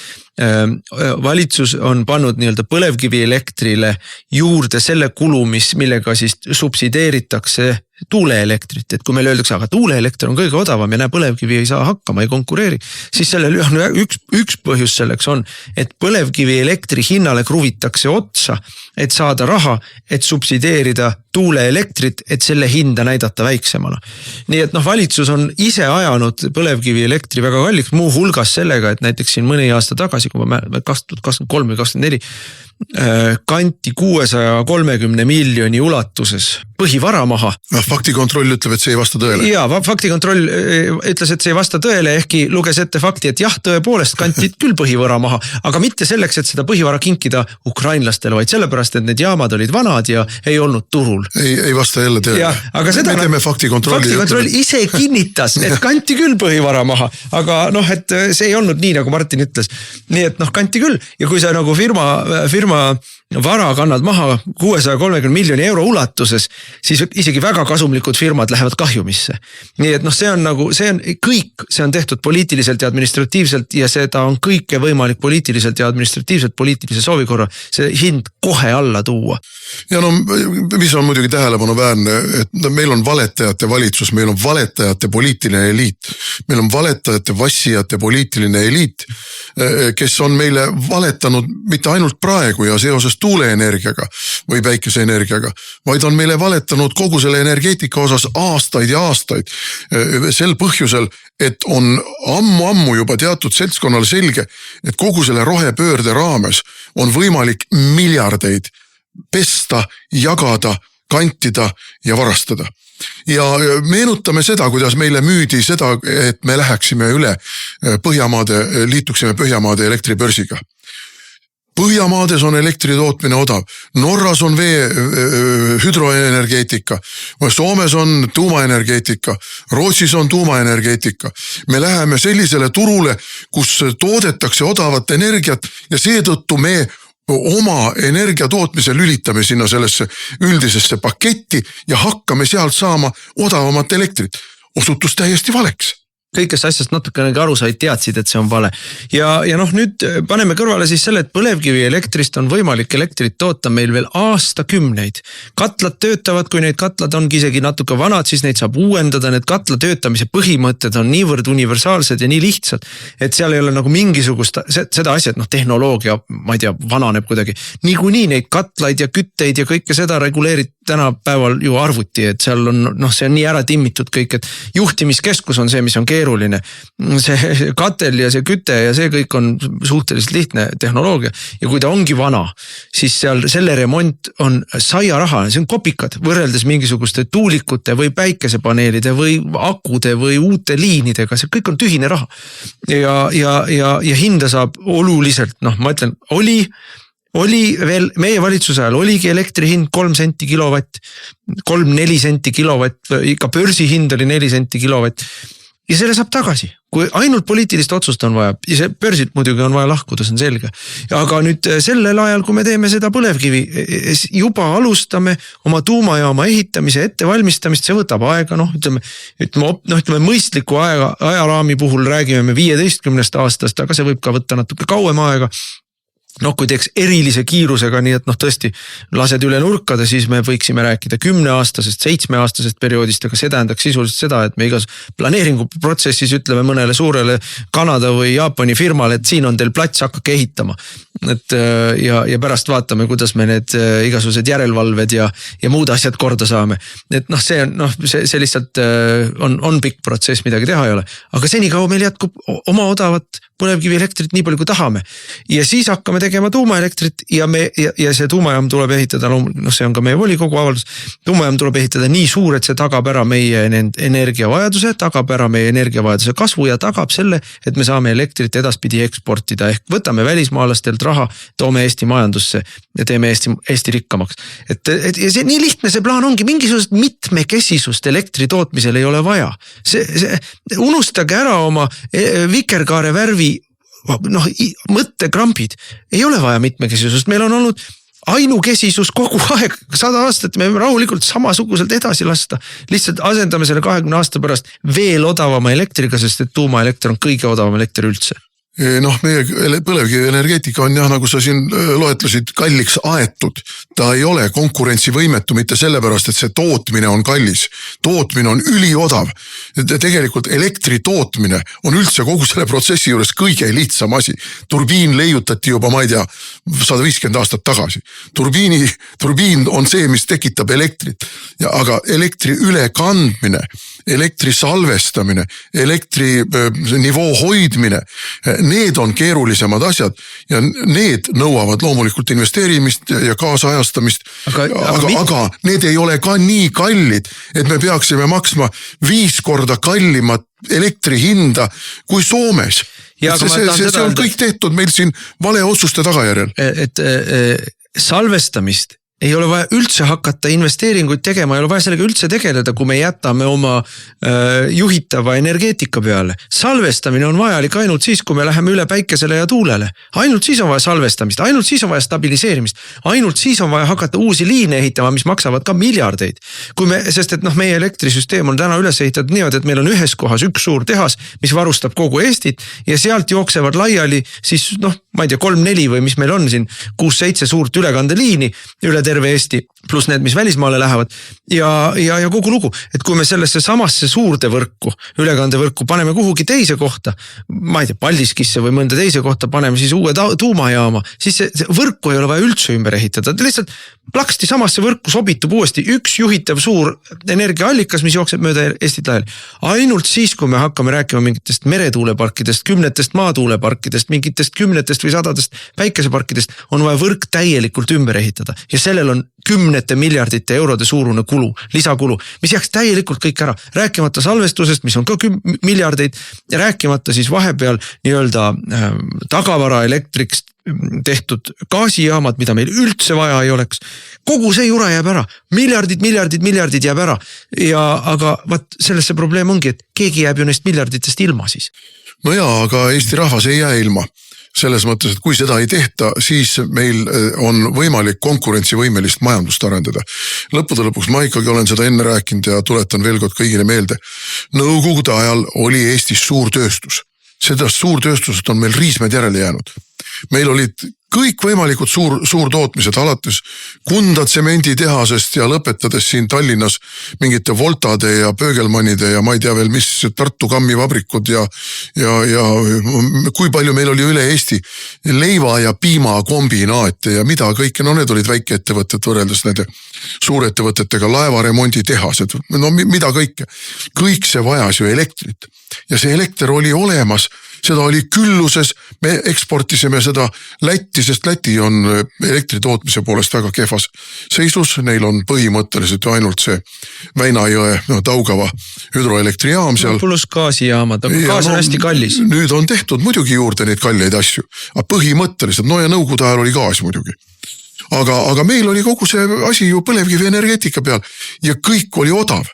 Valitsus on pannud nii-öelda põlevkivielektrile juurde selle kulu, millega siis subsideeritakse tuuleelektrit, et kui meile öeldakse, aga tuuleelekter on kõige odavam ja põlevkivi ei saa hakkama, ei konkureeri, siis sellel üks põhjus selleks on, et põlevkivielektri hinnale kruvitakse otsa, et saada raha, et subsideerida tuuleelektrit, et selle hinda näidata väiksemana. Nii et valitsus on ise ajanud põlevkivielektri väga kalliks, muu hulgas sellega, et näiteks siin mõni aasta tagasi, kui ma 2023 või 2024, kanti 630 miljoni ulatuses põhivara maha. Faktikontroll ütleb, et see ei vasta tõele. Jaa, faktikontroll ütles, et see ei vasta tõele, ehkki luges ette fakti, et jah, tõepoolest kanti küll põhivara maha, aga mitte selleks, et seda põhivara kinkida ukrainlastele, vaid sellepärast, et need jaamad olid vanad ja ei olnud turul. Ei vasta jälle tõele. Aga seda me teeme faktikontrolli. Faktikontroll ise kinnitas, et kanti küll põhivara maha, aga et see ei olnud nii, nagu Martin ütles. Nii et kanti küll ja kui sa nagu firma vara kannad maha 630 miljoni euro ulatuses, siis isegi väga kasumlikud firmad lähevad kahjumisse. Nii et see on tehtud poliitiliselt ja administratiivselt ja seda on kõike võimalik poliitiliselt ja administratiivselt poliitilise soovi korra see hind kohe alla tuua. Ja mis on muidugi tähelepanuväärne, et meil on valetajate valitsus, meil on valetajate poliitiline eliit, meil on valetajate vassijate poliitiline eliit, kes on meile valetanud mitte ainult praegu ja seoses tuuleenergiaga või päikeseenergiaga, vaid on meile valetanud kogu selle energeetika osas aastaid ja aastaid. Sel põhjusel, et on ammu juba teatud seltskonnal selge, et kogu selle rohepöörde raames on võimalik miljardeid pesta, jagada, kantida ja varastada. Ja meenutame seda, kuidas meile müüdi seda, et me läheksime üle liituksime Põhjamaade elektribörsiga. Põhjamaades on elektri tootmine odav, Norras on hüdroenergeetika, Soomes on tuumaenergeetika, Rootsis on tuumaenergeetika. Me läheme sellisele turule, kus toodetakse odavat energiat ja seetõttu me oma energiatootmise lülitame sinna sellesse üldisesse paketti ja hakkame sealt saama odavamat elektrit. Osutus täiesti valeks. Kõik, kes asjast natukene aru said, teadsid, et see on vale. Ja nüüd paneme kõrvale siis selle, et põlevkivi elektrist on võimalik elektrit toota meil veel aastakümneid. Katlad töötavad, kui neid katlad ongi isegi natuke vanad, siis neid saab uuendada. Need katla töötamise põhimõtted on niivõrd universaalsed ja nii lihtsad, et seal ei ole nagu mingisugust seda asja, et tehnoloogia, ma ei tea, vananeb kuidagi. Niikuinii neid katlaid ja kütteid ja kõike seda tänapäeval ju arvuti, et seal on see on nii ära timmitud kõik, et juhtimiskeskus on see, mis on keeruline. See katel ja see küte ja see kõik on suhteliselt lihtne tehnoloogia ja kui ta ongi vana, siis seal selle remont on saiaraha, see on kopikad võrreldes mingisuguste tuulikute või päikesepaneelide või akude või uute liinidega, see kõik on tühine raha. Ja hinda saab oluliselt, ma ütlen, oli veel meie valitsuse ajal oligi elektri hind 3 senti kilovatt, 3-4 senti kilovatt, ikka börsihind oli 4 senti kilovatt ja selle saab tagasi, kui ainult poliitilist otsust on vaja ja see börsilt muidugi on vaja lahkuda, see on selge. Aga nüüd sellel ajal, kui me teeme seda põlevkivi, juba alustame oma tuumajaama ehitamise ettevalmistamist, see võtab aega, ütleme mõistliku ajaraami puhul räägime me 15 aastast, aga see võib ka võtta natuke kauem aega. Kui teeks erilise kiirusega, nii et tõesti lased üle nurkade, siis me võiksime rääkida 10-aastasest, 7-aastasest perioodist, aga see tähendaks sisuliselt seda, et me igas planeeringuprotsessis ütleme mõnele suurele Kanada või Jaapani firmale, et siin on teil plats, hakake ehitama. Ja pärast vaatame, kuidas me need igasugused järelvalved ja muud asjad korda saame. Et see lihtsalt on pikk protsess, midagi teha ei ole. Aga senikaua meil jätkub oma odavat põlevkivi elektrit nii palju kui tahame. Ja siis hakkame tegema tuumaelektrit ja see tuumajaam tuleb ehitada, see on ka meie volikogu avaldus, tuumajaam tuleb ehitada nii suur, et see tagab ära meie energiavajaduse, tagab ära meie energiavajaduse kasvu ja tagab selle, et me saame elektrit edaspidi eksportida, ehk võtame välismaalastelt raha, toome Eesti majandusse ja teeme Eesti rikkamaks. Et see nii lihtne see plaan ongi, mingisugust mitmekesisust elektri tootmisel ei ole vaja. Unustage ära oma vikerkaare värvi mõttekrampid, ei ole vaja mitmekesisust, meil on olnud ainukesisus kogu aeg, 100 aastat, me rahulikult samasuguselt edasi lasta, lihtsalt asendame selle 20 aasta pärast veel odavama elektriga, sest et tuumaelekter on kõige odavam elekter üldse. Meie põlevkivi energeetika on nagu sa siin loetlesid kalliks aetud. Ta ei ole konkurentsivõimetu mitte sellepärast, et see tootmine on kallis. Tootmine on üliodav. Tegelikult elektri tootmine on üldse kogu selle protsessi juures kõige lihtsam asi. Turbiin leiutati juba, ma ei tea, 150 aastat tagasi. Turbiin on see, mis tekitab elektrit. Aga elektri ülekandmine, elektri salvestamine, elektri nivoo hoidmine, need on keerulisemad asjad ja need nõuavad loomulikult investeerimist ja kaasajastamist, aga need ei ole ka nii kallid, et me peaksime maksma 5 korda kallimat elektri hinda kui Soomes. See on kõik tehtud meil siin vale otsuste tagajärjel. Et salvestamist ei ole vaja üldse hakata investeeringuid tegema, ei ole vaja sellega üldse tegeleda, kui me jätame oma juhitava energeetika peale. Salvestamine on vajalik ainult siis, kui me läheme üle päikesele ja tuulele. Ainult siis on vaja salvestamist, ainult siis on vaja stabiliseerimist, ainult siis on vaja hakata uusi liine ehitama, mis maksavad ka miljardeid. Sest et meie elektrisüsteem on täna üles ehitatud niimoodi, et meil on ühes kohas üks suur tehas, mis varustab kogu Eestit ja sealt jooksevad laiali siis ma ei tea 3-4 või mis meil on siin 6-7 suurt ülekandeliini üle terve Eesti, pluss need, mis välismaale lähevad ja kogu lugu. Et kui me sellesse samasse suurde võrku, ülekandevõrku paneme kuhugi teise kohta, ma ei tea, Paldiskisse või mõnda teise kohta paneme siis uue tuumajaama, siis see võrku ei ole vaja üldse ümber ehitada. Lihtsalt plaksti samasse võrku sobitub uuesti üks juhitav suur energiaallikas, mis jookseb mööda Eestit laiali. Ainult siis, kui me hakkame rääkima mingitest meretuuleparkidest, 10 maatuuleparkidest, mingitest 10 või 100 päikeseparkidest, on vaja võrk täielikult ümber ehitada. Ja sellel on 10 miljardite eurode suurune kulu, lisakulu, mis jääks täielikult kõik ära. Rääkimata salvestusest, mis on ka miljardeid, ja rääkimata siis vahepeal nii-öelda tagavara elektriks tehtud gaasijaamad, mida meil üldse vaja ei oleks. Kogu see jura jääb ära. Miljardid jääb ära. Aga sellesse probleem ongi, et keegi jääb ju neist miljarditest ilma siis. No jaa, aga Eesti rahvas ei jää ilma. Selles mõttes, et kui seda ei tehta, siis meil on võimalik konkurentsivõimelist majandust arendada. Lõppude lõpuks ma ikkagi olen seda enne rääkinud ja tuletan veel kord kõigile meelde. Nõukogude ajal oli Eestis suurtööstus. Seda suurtööstusest on meil riismed järele jäänud. Meil olid kõikvõimalikud suurtootmised alates Kunda tsemenditehasest ja lõpetades siin Tallinnas mingite Voltade ja Pöögelmannide ja ma ei tea veel mis Tartu kammivabrikud ja kui palju meil oli üle Eesti leiva ja piima kombinaate ja mida kõike, no need olid väikeettevõtted võrreldes nende suurettevõtetega, laevaremonditehased, no mida kõike. Kõik see vajas ju elektrit ja see elekter oli olemas. Seda oli külluses, me eksportisime seda Lätti, sest Läti on elektritootmise poolest väga kehvas seisus. Neil on põhimõtteliselt ju ainult see Väinajõe Taugava hüdroelektrijaam seal. Pluss gaasijaamad, aga gaas on hästi kallis. Nüüd on tehtud muidugi juurde neid kalleid asju, aga põhimõtteliselt, no ja nõukogude ajal oli gaas muidugi. Aga meil oli kogu see asi ju põlevkivi energeetika peal ja kõik oli odav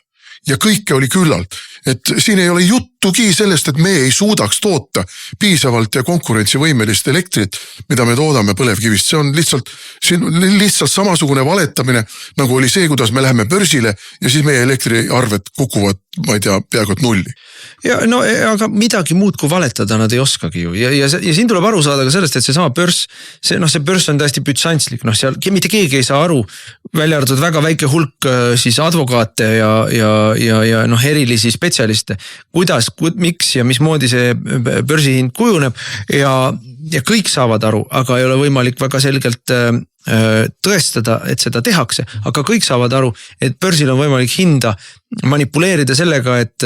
ja kõike oli küllalt. Et siin ei ole juttugi sellest, et me ei suudaks toota piisavalt ja konkurentsivõimelist elektrit, mida me toodame põlevkivist. See on lihtsalt samasugune valetamine, nagu oli see, kuidas me läheme börsile ja siis meie elektriarved kukuvad, ma ei tea, peaaegu nulli. Ja no aga midagi muud kui valetada nad ei oskagi ju ja siin tuleb aru saada ka sellest, et see sama börs, see börs on täiesti bütsantslik, seal mitte keegi ei saa aru, välja arvatud väga väike hulk siis advokaate ja erilisi spetsialiste, kuidas, miks ja mismoodi see börsihind kujuneb ja kõik saavad aru, aga ei ole võimalik väga selgelt tõestada, et seda tehakse, aga kõik saavad aru, et börsil on võimalik hinda manipuleerida sellega, et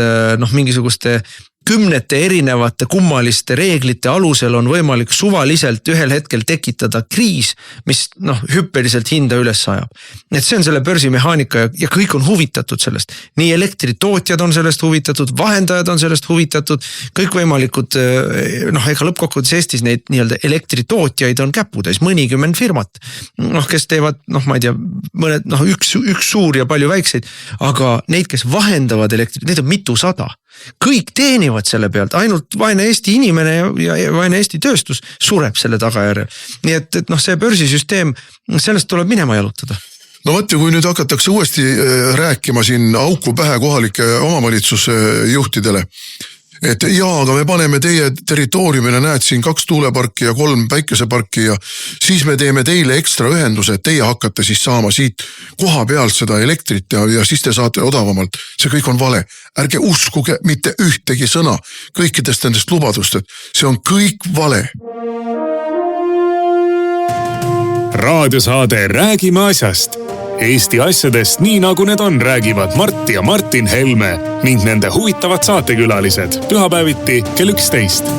mingisuguste kümnete erinevate kummaliste reeglite alusel on võimalik suvaliselt ühel hetkel tekitada kriis, mis hüppeliselt hinda üles ajab. Et see on selle börsimehaanika ja kõik on huvitatud sellest. Nii elektritootjad on sellest huvitatud, vahendajad on sellest huvitatud, kõik võimalikud, ega lõppkokkuvõttes Eestis neid nii-öelda elektritootjaid on käputäis, mõnikümmend firmat, kes teevad, ma ei tea, mõned, üks suur ja palju väikseid, aga neid, kes vahendavad elektrit, neid on mitusada. Kõik teenivad selle pealt, ainult vaene Eesti inimene ja vaene Eesti tööstus sureb selle tagajärjel. Nii et see börsisüsteem, sellest tuleb minema jalutada. No võtta, kui nüüd hakatakse uuesti rääkima siin auku pähe kohalike omavalitsuse juhtidele, et aga me paneme teie territooriumile, näed siin 2 tuuleparki ja 3 päikeseparki ja siis me teeme teile ekstra ühenduse, et teie hakkate siis saama siit koha pealt seda elektrit ja siis te saate odavamalt. See kõik on vale. Ärge uskuge mitte ühtegi sõna kõikidest nendest lubadust, et see on kõik vale. Raadiosaade Räägime asjast. Eesti asjadest nii nagu need on, räägivad Mart ja Martin Helme ning nende huvitavad saatekülalised pühapäeviti kell 11.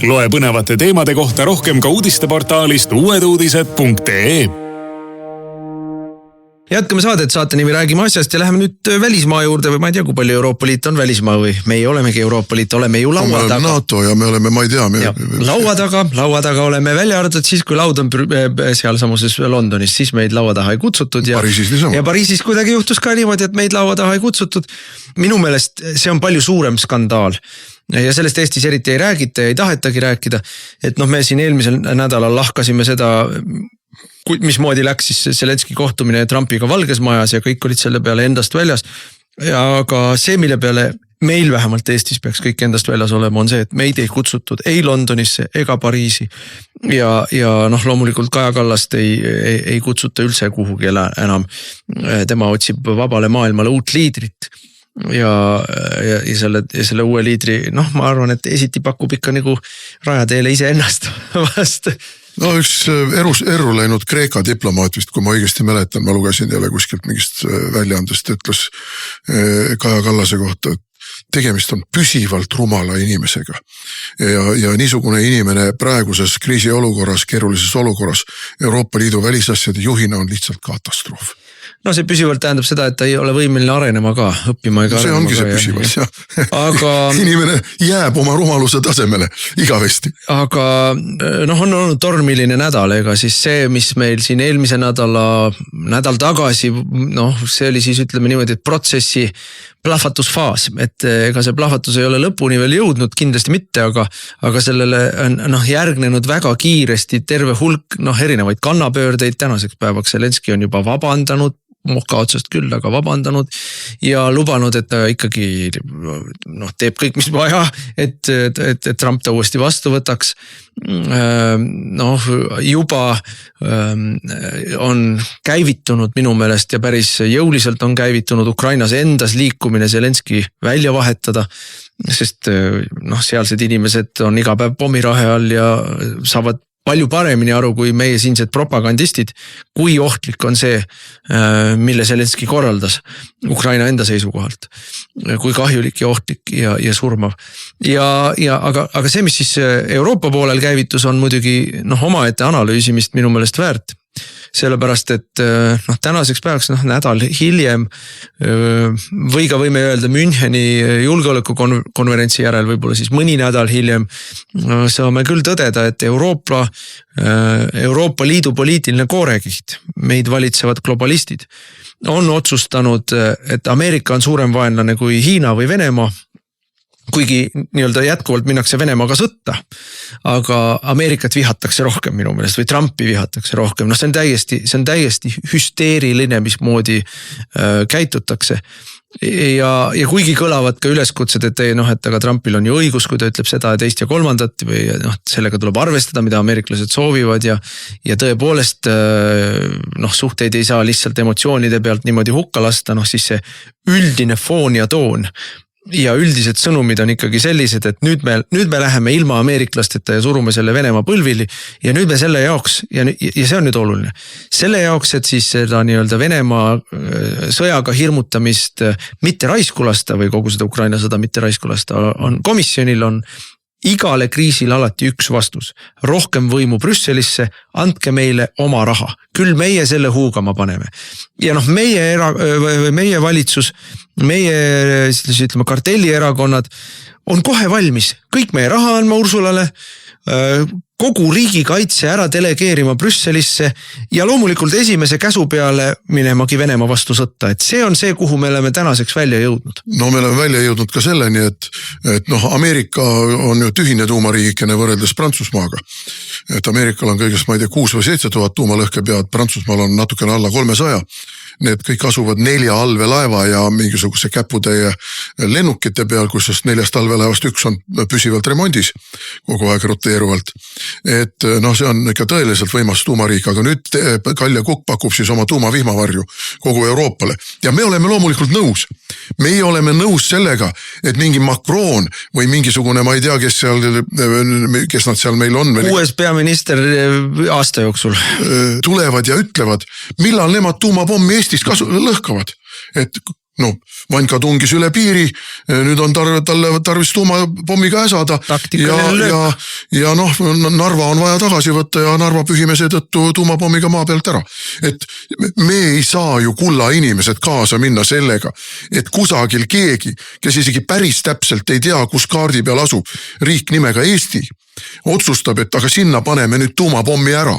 Loe põnevate teemade kohta rohkem ka uudisteportaalist uueduudised.ee. Jätkame saadet, saate nimi Räägime asjast ja läheme nüüd välismaa juurde või ma ei tea, kui palju Euroopa Liit on välismaa või meie olemegi Euroopa Liit, oleme ju laua taga. NATO ja me oleme, ma ei tea. Laua taga oleme välja arvatud siis, kui laud on seal samuses Londonis, siis meid laua taha ei kutsutud. Ja Pariisis kuidagi juhtus ka niimoodi, et meid laua taha ei kutsutud. Minu meelest see on palju suurem skandaal. Ja sellest Eestis eriti ei räägita ja ei tahetagi rääkida. Et me siin eelmisel nädalal lahkasime seda, mismoodi läks siis Zelenski kohtumine Trumpiga Valges majas ja kõik olid selle peale endast väljas. Aga see, mille peale meil vähemalt Eestis peaks kõik endast väljas olema, on see, et meid ei kutsutud ei Londonisse ega Pariisi. Ja loomulikult Kaja Kallast ei kutsuta üldse kuhugi enam. Tema otsib vabale maailmale uut liidrit. Ja selle uue liidri, ma arvan, et esiti pakub ikka nagu rajateele ise ennast vast. No üks erru läinud Kreeka diplomaat vist, kui ma õigesti mäletan, ma lugesin jälle kuskilt mingist väljaandest, ütles Kaja Kallase kohta, et tegemist on püsivalt rumala inimesega. Ja niisugune inimene praeguses kriisiolukorras, keerulises olukorras Euroopa Liidu välisasjade juhina on lihtsalt katastroof. No see püsivalt tähendab seda, et ta ei ole võimeline arenema ka, õppima ega see arenema. See ongi see püsivalt, jah. Aga inimene jääb oma rumaluse tasemele igavesti. Aga on olnud tormiline nädal, ega siis see, mis meil siin eelmise nädal tagasi, see oli siis ütleme niimoodi, et protsessi plahvatusfaas, et ega see plahvatus ei ole lõpuni veel jõudnud, kindlasti mitte, aga sellele on järgnenud väga kiiresti terve hulk erinevaid kannapöördeid tänaseks päevaks. Zelenski on juba vabandanud moka otsast küll, aga vabandanud ja lubanud, et ta ikkagi teeb kõik, mis vaja, et Trump ta uuesti vastu võtaks. Juba on käivitunud minu meelest ja päris jõuliselt on käivitunud Ukrainas endas liikumine Zelenski välja vahetada, sest sealsed inimesed on iga päev pommirahe all ja saavad palju paremini aru kui meie siinsed propagandistid, kui ohtlik on see, mille Zelenski korraldas Ukraina enda seisukohalt. Kui kahjulik ja ohtlik ja surmav. Aga see, mis siis Euroopa poolel käivitus, on muidugi omaette analüüsimist minu meelest väärt. Sellepärast, et tänaseks päevaks nädal hiljem või ka võime öelda Müncheni julgeolekukonverentsi järel, võib-olla siis mõni nädal hiljem saame küll tõdeda, et Euroopa Liidu poliitiline koorekiht, meid valitsevad globalistid, on otsustanud, et Ameerika on suurem vaenlane kui Hiina või Venemaa. Kuigi nii-öelda jätkuvalt minnakse Venemaaga sõtta, aga Ameerikat vihatakse rohkem minu meelest või Trumpi vihatakse rohkem. See on täiesti hüsteeriline, mismoodi käitutakse. Ja kuigi kõlavad ka üleskutsed, et aga Trumpil on ju õigus, kui ta ütleb seda ja teist ja kolmandat või sellega tuleb arvestada, mida ameeriklased soovivad ja tõepoolest suhteid ei saa lihtsalt emotsioonide pealt niimoodi hukka lasta, siis see üldine foon ja toon ja üldised sõnumid on ikkagi sellised, et nüüd me läheme ilma ameeriklasteta ja surume selle Venemaa põlvili ja nüüd me selle jaoks, ja see on nüüd oluline, selle jaoks, et siis seda nii-öelda Venemaa sõjaga hirmutamist mitte raisku lasta või kogu seda Ukraina sõda mitte raisku lasta, komisjonil on igale kriisile alati üks vastus. Rohkem võimu Brüsselisse, andke meile oma raha. Küll meie selle huugama paneme. Ja meie valitsus, meie kartellierakonnad on kohe valmis kõik meie raha andma Ursulale, kogu riigikaitse ära delegeerima Brüsselisse ja loomulikult esimese käsu peale minemagi Venemaa vastu sõtta. Et see on see, kuhu me oleme tänaseks välja jõudnud. Me oleme välja jõudnud ka selleni, et Ameerika on ju tühine tuumariigikene võrreldes Prantsusmaaga. Et Ameerikal on kõigest, ma ei tea, 6 või 7 tuhat tuumalõhkepead, Prantsusmaal on natukene alla 300. Need kõik asuvad 4 allveelaeva ja mingisuguse käputäie lennukite peal, kus 4 allveelaevast 1 on püsivalt remondis kogu aeg roteeruvalt. Et see on ikka tõeliselt võimas tuumariik, aga nüüd Kalja Kukk pakub siis oma tuumavihmavarju kogu Euroopale. Ja me oleme loomulikult nõus. Meie oleme nõus sellega, et mingi Macron või mingisugune, ma ei tea, kes nad seal meil on. Uues peaminister aasta jooksul. Tulevad ja ütlevad, millal nemad tuumapommi Eestis lõhkavad. Et Vanka tungis üle piiri, nüüd on talle tarvis tuumapommiga äsada ja Narva on vaja tagasi võtta ja Narva pühime seetõttu tuumapommiga maa pealt ära. Et me ei saa ju kulla inimesed kaasa minna sellega, et kusagil keegi, kes isegi päris täpselt ei tea, kus kaardi peal asub riik nimega Eesti, otsustab, et aga sinna paneme nüüd tuumapommi ära.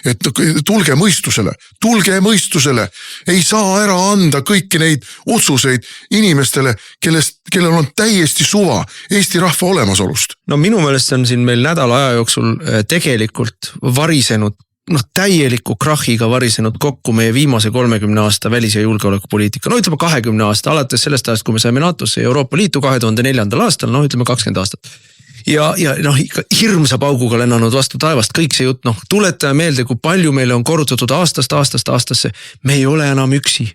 Et tulge mõistusele, ei saa ära anda kõiki neid otsuseid inimestele, kellel on täiesti suva Eesti rahva olemasolust. Minu meelest on siin meil nädala aja jooksul tegelikult varisenud, täieliku krahiga varisenud kokku meie viimase 30 aasta välis- ja julgeolekupoliitika. Ütleme 20 aasta, alates sellest ajast, kui me saime NATOsse ja Euroopa Liitu 2004. aastal, ütleme 20 aastat. Ja hirmsa pauguga lennanud vastu taevast kõik see jutt, tuletame meelde, kui palju meile on korrutatud aastasse, me ei ole enam üksi.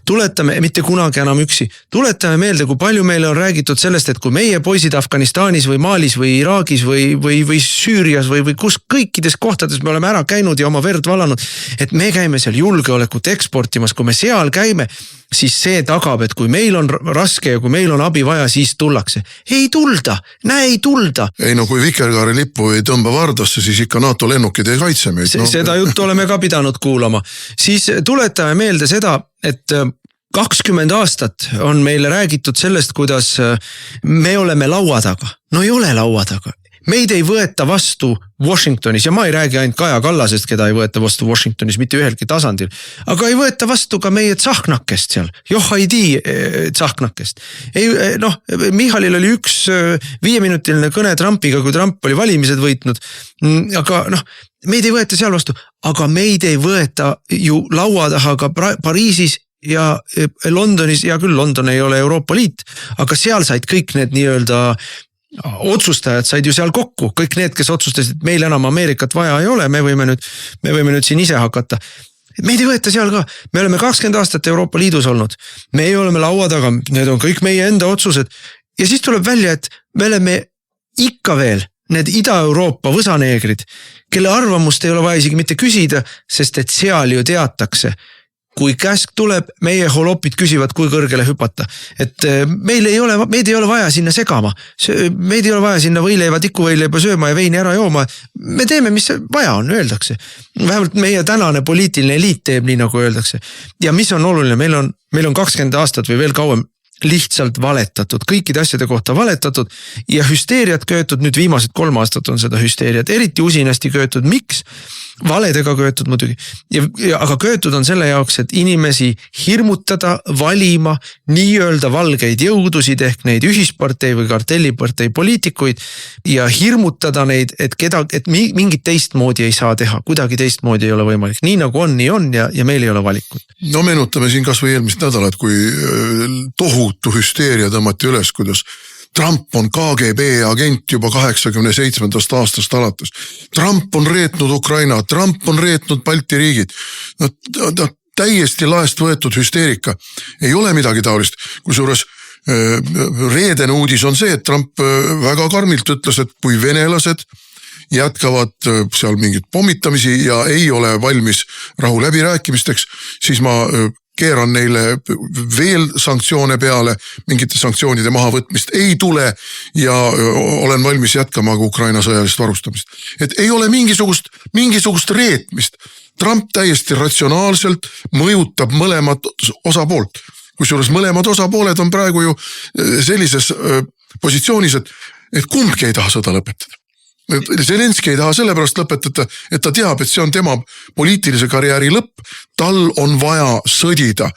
Tuletame, mitte kunagi enam üksi, tuletame meelde, kui palju meile on räägitud sellest, et kui meie poisid Afganistanis või Malis või Iraagis või Süürias või kus kõikides kohtades me oleme ära käinud ja oma verd valanud, et me käime seal julgeolekut eksportimas, kui me seal käime, siis see tagab, et kui meil on raske ja kui meil on abi vaja, siis tullakse. Ei tulda. Ei kui Vikerkaare lippu ei tõmba vardasse, siis ikka NATO lennukid ei kaitse meid. Seda juttu oleme ka pidanud kuulama. Siis tuletame meelde seda, et 20 aastat on meile räägitud sellest, kuidas me oleme laua taga. Ei ole laua taga. Meid ei võeta vastu Washingtonis ja ma ei räägi ainult Kaja Kallasest, keda ei võeta vastu Washingtonis mitte ühelgi tasandil, aga ei võeta vastu ka meie tsahknakest seal, Johaidi tsahknakest. Michalil oli üks 5-minutiline kõne Trumpiga, kui Trump oli valimised võitnud, aga meid ei võeta seal vastu, aga meid ei võeta ju laua taha ka Pariisis ja Londonis, ja küll London ei ole Euroopa Liit, aga seal said kõik need nii-öelda otsustajad said ju seal kokku, kõik need, kes otsustasid, et meil enam Ameerikat vaja ei ole, me võime nüüd siin ise hakata. Meid ei võeta seal ka, me oleme 20 aastat Euroopa Liidus olnud, me oleme laua taga, need on kõik meie enda otsused ja siis tuleb välja, et me oleme ikka veel need Ida-Euroopa võsaneegrid, kelle arvamust ei ole vaja isegi mitte küsida, sest et seal ju teatakse, kui käsk tuleb, meie holopid küsivad, kui kõrgele hüpata. Et meid ei ole vaja sinna segama, meid ei ole vaja sinna võileiva, tikuvõileiva sööma ja veini ära jooma. Me teeme, mis vaja on, öeldakse. Vähemalt meie tänane poliitiline eliit teeb nii, nagu öeldakse. Ja mis on oluline, meil on 20 aastat või veel kauem lihtsalt valetatud, kõikide asjade kohta valetatud ja hüsteeriat köetud, nüüd viimased 3 aastat on seda hüsteeriat, eriti usinasti köetud, miks? Valedega köetud muidugi, aga köetud on selle jaoks, et inimesi hirmutada valima nii-öelda valgeid jõudusid ehk neid ühispartei või kartellipartei poliitikuid ja hirmutada neid, et mingit teistmoodi ei saa teha, kuidagi teistmoodi ei ole võimalik, nii nagu on, nii on ja meil ei ole valikut. No meenutame siin kas või eelmist nädalat, kui tohutu hüsteeria tõmmati üles, kuidas Trump on KGB agent juba 87. aastast alates. Trump on reetnud Ukraina, Trump on reetnud Balti riigid. No, täiesti laest võetud hüsteerika. Ei ole midagi taolist. Kusjuures reedene uudis on see, et Trump väga karmilt ütles, et kui venelased jätkavad seal mingit pommitamisi ja ei ole valmis rahu läbirääkimisteks, siis ma keeran neile veel sanktsioone peale, mingite sanktsioonide mahavõtmist ei tule ja olen valmis jätkama Ukraina sõjalist varustamist. Et ei ole mingisugust reetmist. Trump täiesti ratsionaalselt mõjutab mõlemat osapoolt. Kusjuures mõlemad osapooled on praegu ju sellises positsioonis, et kumbki ei taha sõda lõpetada. Zelenski ei taha sellepärast lõpetada, et ta teab, et see on tema poliitilise karjääri lõpp. Tal on vaja sõdida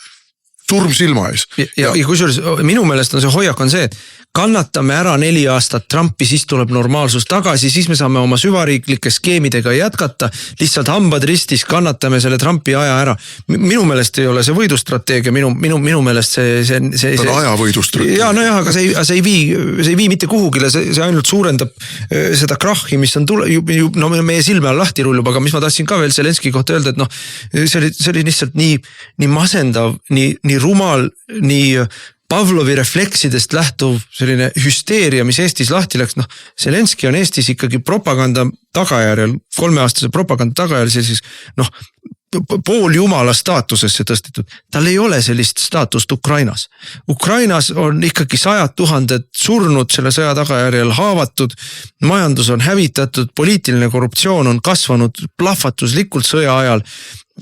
surm silma ees. Ja kusjuures minu meelest on see hoiak on see, et kannatame ära 4 aastat Trumpi, siis tuleb normaalsus tagasi, siis me saame oma süvariiklike skeemidega jätkata, lihtsalt hambad ristis kannatame selle Trumpi aja ära. Minu meelest ei ole see võidustrateegia, minu meelest see on ajavõidustrateegia. Ja nojah, aga see ei vii mitte kuhugile, see ainult suurendab seda krahhi, mis on meie silme all lahti rullub, aga mis ma tahtsin ka veel Zelenski kohta öelda, et see oli lihtsalt nii masendav, nii rumal, nii Pavlovi refleksidest lähtuv selline hüsteeria, mis Eestis lahti läks. Zelenski on Eestis ikkagi propaganda tagajärjel, 3-aastase propaganda tagajärjel sellises, pool jumala staatusesse tõstetud. Tal ei ole sellist staatust Ukrainas. Ukrainas on ikkagi 100 000 surnud selle sõja tagajärjel, haavatud, majandus on hävitatud, poliitiline korruptsioon on kasvanud plahvatuslikult sõja ajal.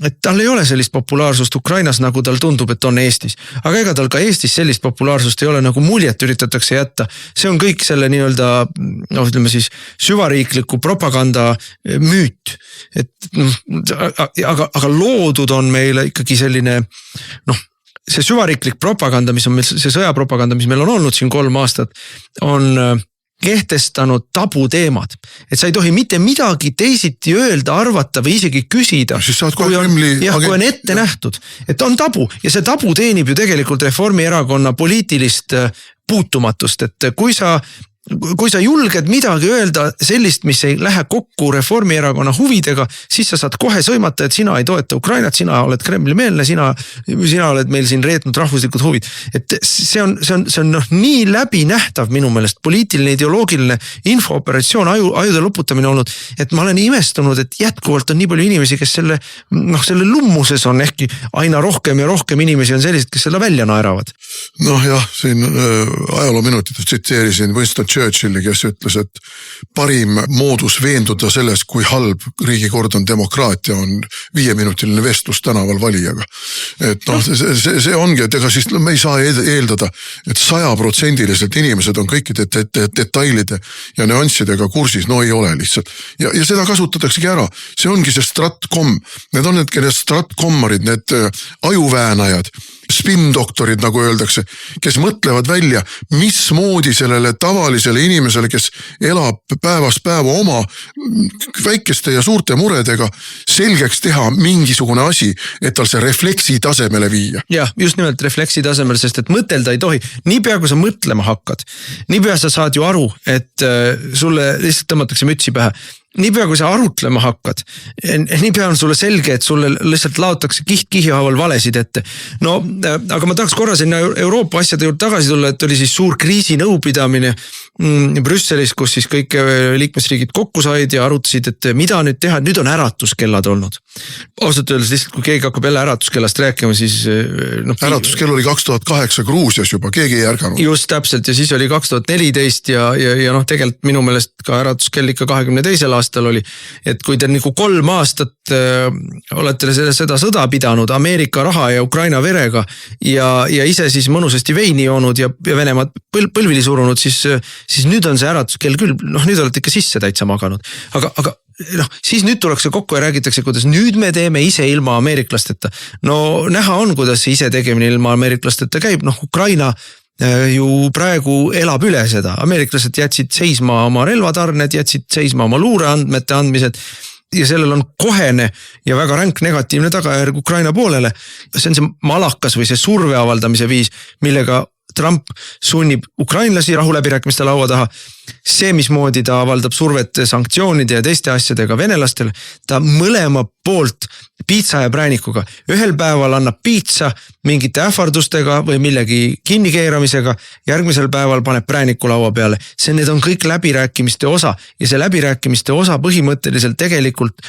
Et tal ei ole sellist populaarsust Ukrainas, nagu tal tundub, et on Eestis. Aga ega tal ka Eestis sellist populaarsust ei ole, nagu muljet üritatakse jätta. See on kõik selle nii-öelda, ütleme siis, süvariikliku propaganda müüt. Aga loodud on meile ikkagi selline, see süvariiklik propaganda, mis on meil, see sõjapropaganda, mis meil on olnud siin 3 aastat, on kehtestanud tabuteemad. Et sa ei tohi mitte midagi teisiti öelda, arvata või isegi küsida, kui on ette nähtud. Et on tabu ja see tabu teenib ju tegelikult Reformierakonna poliitilist puutumatust, et kui sa julged midagi öelda sellist, mis ei lähe kokku Reformierakonna huvidega, siis sa saad kohe sõimata, et sina ei toeta Ukrainat, sina oled Kremli-meelne, sina oled meil siin reetnud rahvuslikud huvid. Et see on nii läbi nähtav minu meelest poliitiline, ideoloogiline infooperatsioon, ajude loputamine olnud, et ma olen imestunud, et jätkuvalt on nii palju inimesi, kes selle lummuses on ehkki aina rohkem ja rohkem inimesi on sellised, kes seda välja naeravad. Siin ajaloominutites tsiteerisin Winston Churchilli, kes ütles, et parim moodus veenduda selles, kui halb riigikord on demokraatia, on 5-minutiline vestlus tänaval valijaga. Et see ongi, et ega siis me ei saa eeldada, et 100% inimesed on kõikide detailide ja nüanssidega kursis, ei ole lihtsalt. Ja seda kasutataksegi ära. See ongi see stratkom. Need on need stratkommarid, need ajuväänajad, spin-doktorid, nagu öeldakse, kes mõtlevad välja, mismoodi sellele tavalisele inimesele, kes elab päevast päeva oma väikeste ja suurte muredega, selgeks teha mingisugune asi, et tal see refleksi tasemele viia. Jah, just nimelt refleksi tasemel, sest et mõtelda ei tohi. Niipea kui sa mõtlema hakkad, niipea sa saad ju aru, et sulle lihtsalt tõmmatakse mütsi pähe. Niipea kui sa arutlema hakkad, niipea on sulle selge, et sulle lihtsalt laotakse kiht-kihihaaval valesid ette. No, aga ma tahaks korra sinna Euroopa asjade juurde tagasi tulla, et oli siis suur kriisinõupidamine Brüsselis, kus siis kõik liikmesriigid kokku said ja arutasid, et mida nüüd teha, nüüd on äratuskellad olnud. Ausalt öeldes lihtsalt, kui keegi hakkab jälle äratuskellast rääkima, siis äratuskell oli 2008 Gruusias juba, keegi ei ärganud. Just täpselt, ja siis oli 2014 ja tegelikult minu meelest ka äratuskell ikka 22. aastal oli, et kui te nagu 3 aastat olete seda sõda pidanud Ameerika raha ja Ukraina verega ja ise siis mõnusasti veini joonud ja Venemaad põlvili surunud, siis nüüd on see äratuskell küll, nüüd olete ikka sisse täitsa maganud. Aga siis nüüd tullakse kokku ja räägitakse, kuidas nüüd me teeme ise ilma ameeriklasteta. No näha on, kuidas see ise tegemine ilma ameeriklasteta käib, Ukraina ju praegu elab üle seda. Ameeriklased jätsid seisma oma relvatarned, jätsid seisma oma luureandmete andmised ja sellel on kohene ja väga ränk negatiivne tagajärg Ukraina poolele. See on see malakas või see surve avaldamise viis, millega Trump sunnib ukrainlasi rahuläbirääkimiste laua taha. See, mismoodi ta avaldab survet sanktsioonide ja teiste asjadega venelastele, ta mõlema poolt piitsa ja präänikuga. Ühel päeval annab piitsa mingite ähvardustega või millegi kinnikeeramisega, järgmisel päeval paneb prääniku laua peale. Need on kõik läbirääkimiste osa ja see läbirääkimiste osa põhimõtteliselt tegelikult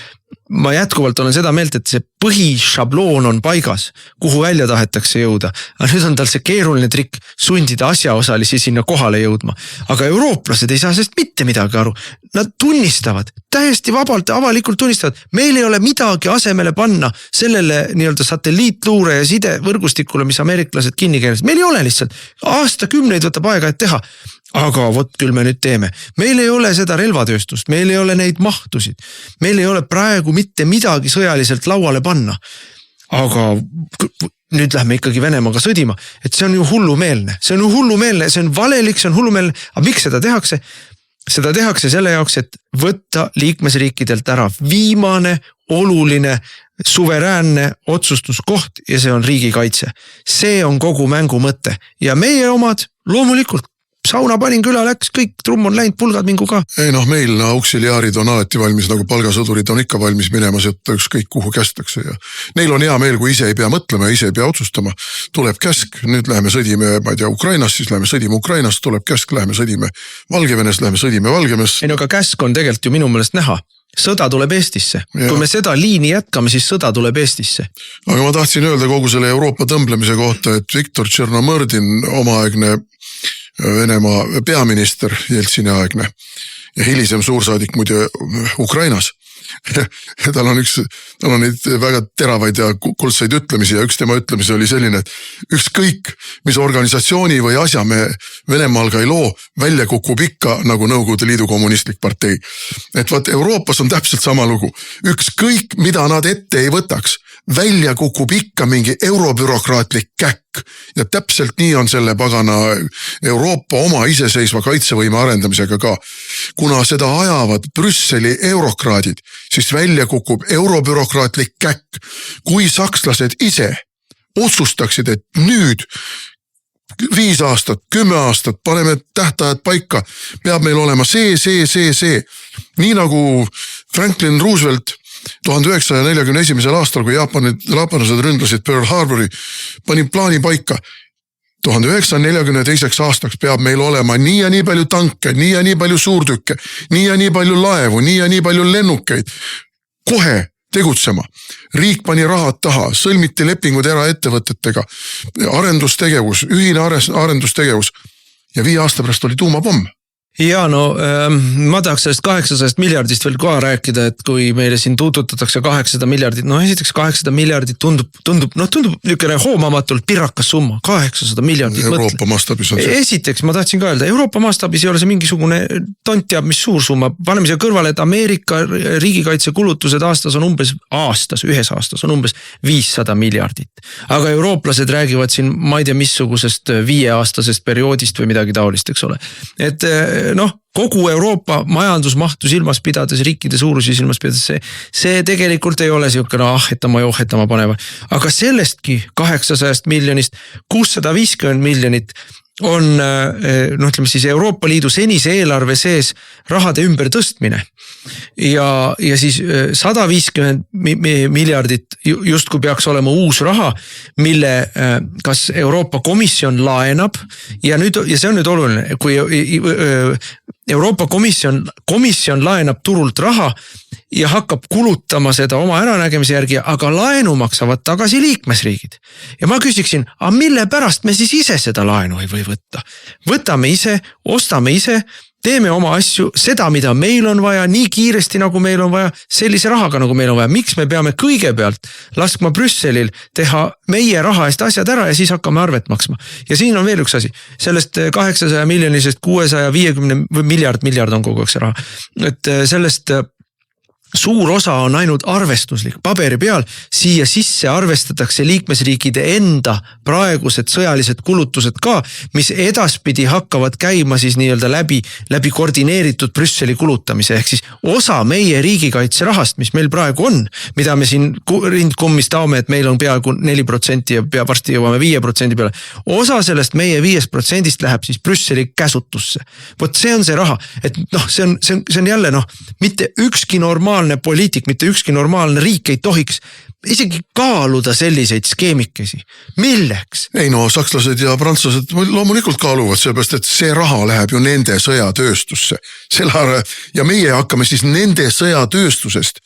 ma jätkuvalt olen seda meelt, et see põhišabloon on paigas, kuhu välja tahetakse jõuda. Aga nüüd on tal see keeruline trikk sundida asjaosalisi sinna kohale jõudma. Aga eurooplased ei saa sest mitte midagi aru. Nad tunnistavad, täiesti vabalt ja avalikult tunnistavad, meil ei ole midagi asemele panna sellele nii-öelda satelliitluure ja sidevõrgustikule, mis ameeriklased kinni keerasid. Meil ei ole lihtsalt. Aastakümneid võtab aega, et teha. Aga vot küll me nüüd teeme. Meil ei ole seda relvatööstust, meil ei ole neid mahtusid. Meil ei ole praegu mitte midagi sõjaliselt lauale panna. Aga nüüd lähme ikkagi Venemaaga sõdima, et see on ju hullumeelne. See on ju hullumeelne, see on valelik, see on hullumeelne. Aga miks seda tehakse? Seda tehakse selle jaoks, et võtta liikmesriikidelt ära viimane, oluline, suveräänne otsustuskoht ja see on riigikaitse. See on kogu mängu mõte. Ja meie omad loomulikult sauna panin küla, läks kõik, trumm on läinud, pulgad mingu ka. Ei meil auksiliaarid on alati valmis, nagu palgasõdurid on ikka valmis minemas, et ükskõik kuhu kästakse ja neil on hea meel, kui ise ei pea mõtlema, ise ei pea otsustama. Tuleb käsk, nüüd läheme sõdime, ma ei tea, Ukrainas, siis läheme sõdime Ukrainas, tuleb käsk, läheme sõdime Valgevenes, läheme sõdime Valgevenes. Aga käsk on tegelikult ju minu meelest näha. Sõda tuleb Eestisse. Ja. Kui me seda liini jätkame, siis sõda tuleb Eestisse. Aga ma tahtsin öelda kogu selle Euroopa tõmblemise kohta, et Viktor Tšernomõrdin omaaegne Venemaa peaminister Jeltsini aegne ja hilisem suursaadik muide Ukrainas. Tal on neid väga teravaid ja kuldseid ütlemisi ja üks tema ütlemisi oli selline, et ükskõik mis organisatsiooni või asja me Venemaal ka ei loo, välja kukub ikka nagu Nõukogude Liidu kommunistlik partei. Et vaat Euroopas on täpselt sama lugu. Ükskõik mida nad ette ei võtaks, välja kukub ikka mingi eurobürokraatlik käkk ja täpselt nii on selle pagana Euroopa oma iseseisva kaitsevõime arendamisega ka. Kuna seda ajavad Brüsseli eurokraadid, siis välja kukub eurobürokraatlik käkk. Kui sakslased ise otsustaksid, et nüüd 5 aastat, 10 aastat, paneme tähtajad paika, peab meil olema see. Nii nagu Franklin Roosevelt 1941. aastal, kui jaapanlased ründasid Pearl Harbori, pani plaani paika. 1942. aastaks peab meil olema nii ja nii palju tanke, nii ja nii palju suurtükke, nii ja nii palju laevu, nii ja nii palju lennukeid. Kohe tegutsema. Riik pani rahad taha, sõlmiti lepingud eraettevõtetega, arendustegevus, ühine arendustegevus ja 5 aasta pärast oli tuumapomm. Ja no ma tahaks sellest 800 miljardist veel kohe rääkida, et kui meile siin tuututatakse 800 miljardit, no esiteks 800 miljardit tundub niisugune hoomamatult pirakas summa, 800 miljardit. Euroopa mastaabis on see. Esiteks ma tahtsin ka öelda, Euroopa mastaabis ei ole see mingisugune tont teab mis suur summa, paneme siia kõrvale, et Ameerika riigikaitsekulutused ühes aastas on umbes 500 miljardit. Aga eurooplased räägivad siin, ma ei tea missugusest 5-aastasest perioodist või midagi taolist, eks ole. Et noh, kogu Euroopa majandusmahtu silmas pidades, riikide suurusi silmas pidades, see tegelikult ei ole siukene johetama paneva. Aga sellestki 800 miljonist 650 miljonit on, no ütleme siis Euroopa Liidu senise eelarve sees rahade ümber tõstmine. Ja siis 150 miljardit just kui peaks olema uus raha, mille kas Euroopa Komisjon laenab ja see on nüüd oluline, kui Euroopa Komisjon laenab turult raha ja hakkab kulutama seda oma äranägemise järgi, aga laenu maksavad tagasi liikmesriigid. Ja ma küsiksin, aga mille pärast me siis ise seda laenu ei või võtta? Võtame ise, ostame ise, teeme oma asju, seda mida meil on vaja, nii kiiresti nagu meil on vaja, sellise rahaga nagu meil on vaja. Miks me peame kõigepealt laskma Brüsselil teha meie raha eest asjad ära ja siis hakkame arvet maksma. Ja siin on veel üks asi, sellest 800 miljonisest 650 miljard on kogu aeg see raha. Et sellest suur osa on ainult arvestuslik paberi peal, siia sisse arvestatakse liikmesriikide enda praegused sõjalised kulutused ka, mis edaspidi hakkavad käima siis nii-öelda läbi koordineeritud Brüsseli kulutamise, ehk siis osa meie riigikaitse rahast, mis meil praegu on, mida me siin rindkummis taome, et meil on peaaegu 4% ja varsti jõuame 5% peale, osa sellest meie 5% läheb siis Brüsseli käsutusse. Vot see on see raha, et noh, see on jälle noh, mitte ükski normaalne poliitik, mitte ükski normaalne riik ei tohiks isegi kaaluda selliseid skeemikesi. Milleks? Ei no, sakslased ja prantslased loomulikult kaaluvad, sellepärast, et see raha läheb ju nende sõjatööstusse. Ja meie hakkame siis nende sõjatööstusest,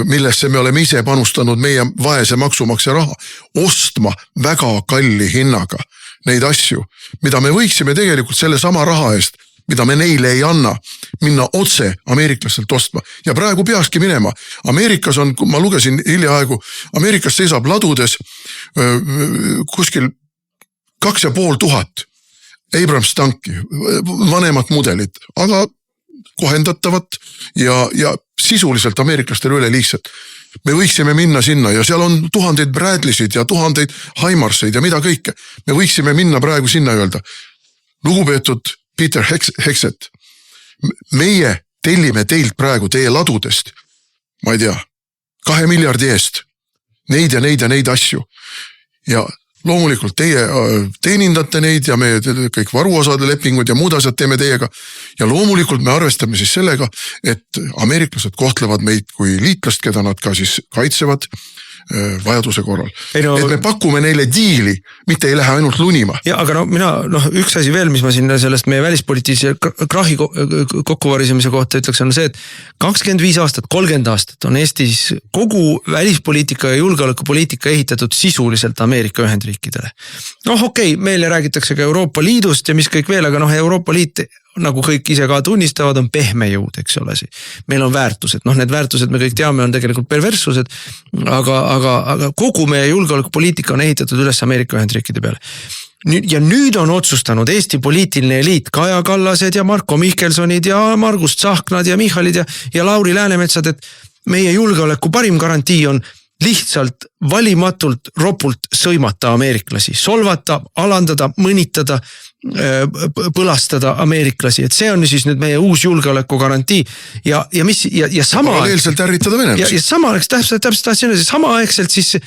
millesse me oleme ise panustanud meie vaese maksumaksja raha, ostma väga kalli hinnaga neid asju, mida me võiksime tegelikult selle sama raha eest, mida me neile ei anna, minna otse ameeriklastelt ostma. Ja praegu peakski minema. Ameerikas on, ma lugesin hiljaaegu, Ameerikas seisab ladudes kuskil 2500 Abrams tanki, vanemat mudelit, aga kohendatavat ja sisuliselt ameeriklastele üle lihtsalt. Me võiksime minna sinna ja seal on 1000 Bradleysid ja 1000 Himarseid ja mida kõike. Me võiksime minna praegu sinna öelda, lugupeetud Peter Hexet, meie tellime teilt praegu teie ladudest, ma ei tea, 2 miljardi eest, neid ja neid asju. Ja loomulikult teie teenindate neid ja me kõik varuosade lepingud ja muud asjad teeme teiega. Ja loomulikult me arvestame siis sellega, et ameeriklased kohtlevad meid kui liitlast, keda nad ka siis kaitsevad vajaduse korral. Et me pakume neile diili, mitte ei lähe ainult lunima. Ja, aga üks asi veel, mis ma siin sellest meie välispoliitilise krahi kokkuvarisemise kohta ütleks, on see, et 25 aastat, 30 aastat on Eestis kogu välispoliitika ja julgeolekupoliitika ehitatud sisuliselt Ameerika Ühendriikidele. Okei, meile räägitakse ka Euroopa Liidust ja mis kõik veel, aga Euroopa Liit nagu kõik ise ka tunnistavad, on pehme jõud, eks ole. Meil on väärtused, need väärtused me kõik teame, on tegelikult perverssused, aga kogu meie julgeolekupoliitika on ehitatud üles Ameerika Ühendriikide peale. Ja nüüd on otsustanud Eesti poliitiline eliit, Kaja Kallased ja Marko Mihkelsonid ja Margus Tsahknad ja Michalid ja Lauri Läänemetsad, et meie julgeoleku parim garantii on lihtsalt valimatult ropult sõimata ameeriklasi, solvata, alandada, mõnitada, põlastada ameeriklasi, et see on siis nüüd meie uus julgeoleku garantii ja paralleelselt ärritada venelasi. Ja samaaegselt siis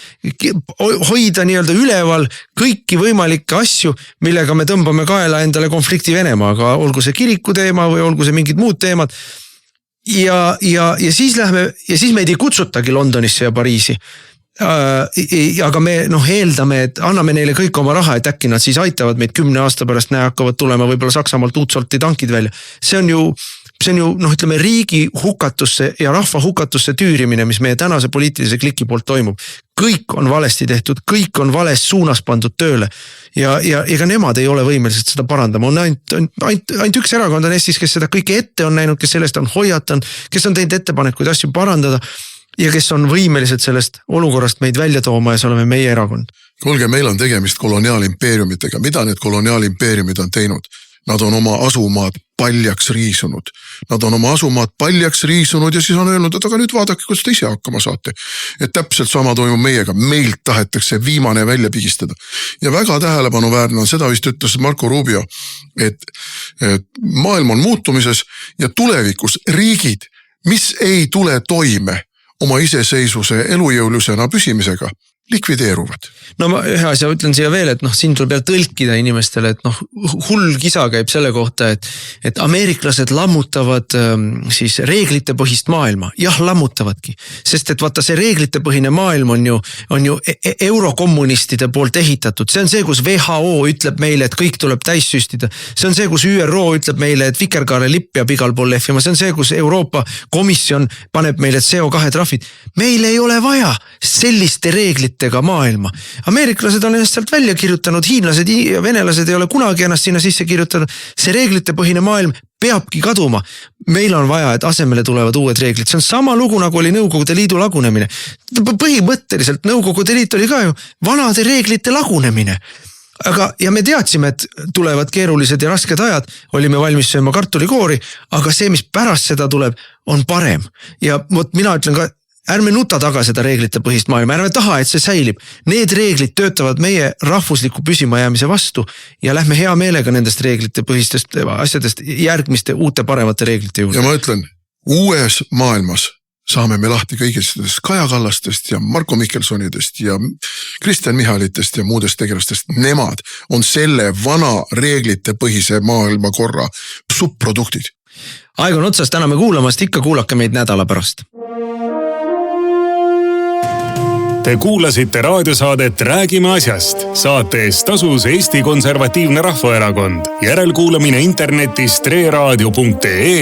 hoida nii-öelda üleval kõiki võimalikke asju, millega me tõmbame kaela endale konflikti Venemaaga, olgu see kiriku teema või olgu see mingid muud teemad. Ja siis meid ei kutsutagi Londonisse ja Pariisi. Aga me eeldame, et anname neile kõik oma raha, et äkki nad siis aitavad meid 10 aasta pärast, hakkavad tulema võib-olla Saksamaalt uut sorti tankid välja. See on ju ütleme riigi hukatusse ja rahva hukatusse tüürimine, mis meie tänase poliitilise kliki poolt toimub. kõik on valesti tehtud, kõik on vales suunas pandud tööle ja ega nemad ei ole võimelised seda parandama. On ainult üks erakond on Eestis, kes seda kõike ette on näinud, kes sellest on hoiatanud, kes on teinud ettepanekuid asju parandada ja kes on võimelised sellest olukorrast meid välja tooma ja see oleme meie erakond. Kuulge, meil on tegemist koloniaalimpeeriumitega. Mida need koloniaalimpeeriumid on teinud? Nad on oma asumaad paljaks riisunud. Nad on oma asumaad paljaks riisunud ja siis on öelnud, et aga nüüd vaadake, kuidas te ise hakkama saate. Et täpselt sama toimub meiega. Meilt tahetakse viimane välja pigistada. Ja väga tähelepanuväärne on, seda vist ütles Marco Rubio, et maailm on muutumises ja tulevikus riigid, mis ei tule toime oma iseseisvuse elujõulusena püsimisega, likvideeruvad. No ma ühe asja ütlen siia veel, et siin tuleb veel tõlkida inimestele, et hull kisa käib selle kohta, et ameeriklased lammutavad siis reeglitepõhist maailma. Jah, lammutavadki, sest et vaata see reeglitepõhine maailm on ju eurokommunistide poolt ehitatud. See on see, kus WHO ütleb meile, et kõik tuleb täis süstida. See on see, kus ÜRO ütleb meile, et vikerkaare lipp peab igal pool lehvima. See on see, kus Euroopa Komisjon paneb meile CO2 trahvid. Meil ei ole vaja selliste reeglitega maailma. Ameeriklased on ennast sealt välja kirjutanud, hiinlased ja venelased ei ole kunagi ennast sinna sisse kirjutanud. See reeglitepõhine maailm peabki kaduma. Meil on vaja, et asemele tulevad uued reeglid. See on sama lugu, nagu oli Nõukogude Liidu lagunemine. Põhimõtteliselt Nõukogude Liit oli ka ju vanade reeglite lagunemine. Ja me teadsime, et tulevad keerulised ja rasked ajad, olime valmis sööma kartulikoori, aga see, mis pärast seda tuleb, on parem. Ja mina ütlen ka, ärme nuta taga seda reeglite põhist maailma, ärme taha, et see säilib. Need reeglid töötavad meie rahvusliku püsimajäämise vastu ja lähme hea meelega nendest reeglite põhistest asjadest järgmiste uute paremate reeglite juurde. Ja ma ütlen, uues maailmas saame me lahti kõigest Kaja Kallastest ja Marko Mihkelsonidest ja Kristen Michalitest ja muudest tegelastest. Nemad on selle vana reeglite põhise maailmakorra subproduktid. Aeg on otsas, täname kuulamast, ikka kuulake meid nädala pärast. Te kuulasite raadiosaadet Räägime asjast. Saate eest tasus Eesti Konservatiivne Rahvaerakond. Järelkuulamine internetis treradio.ee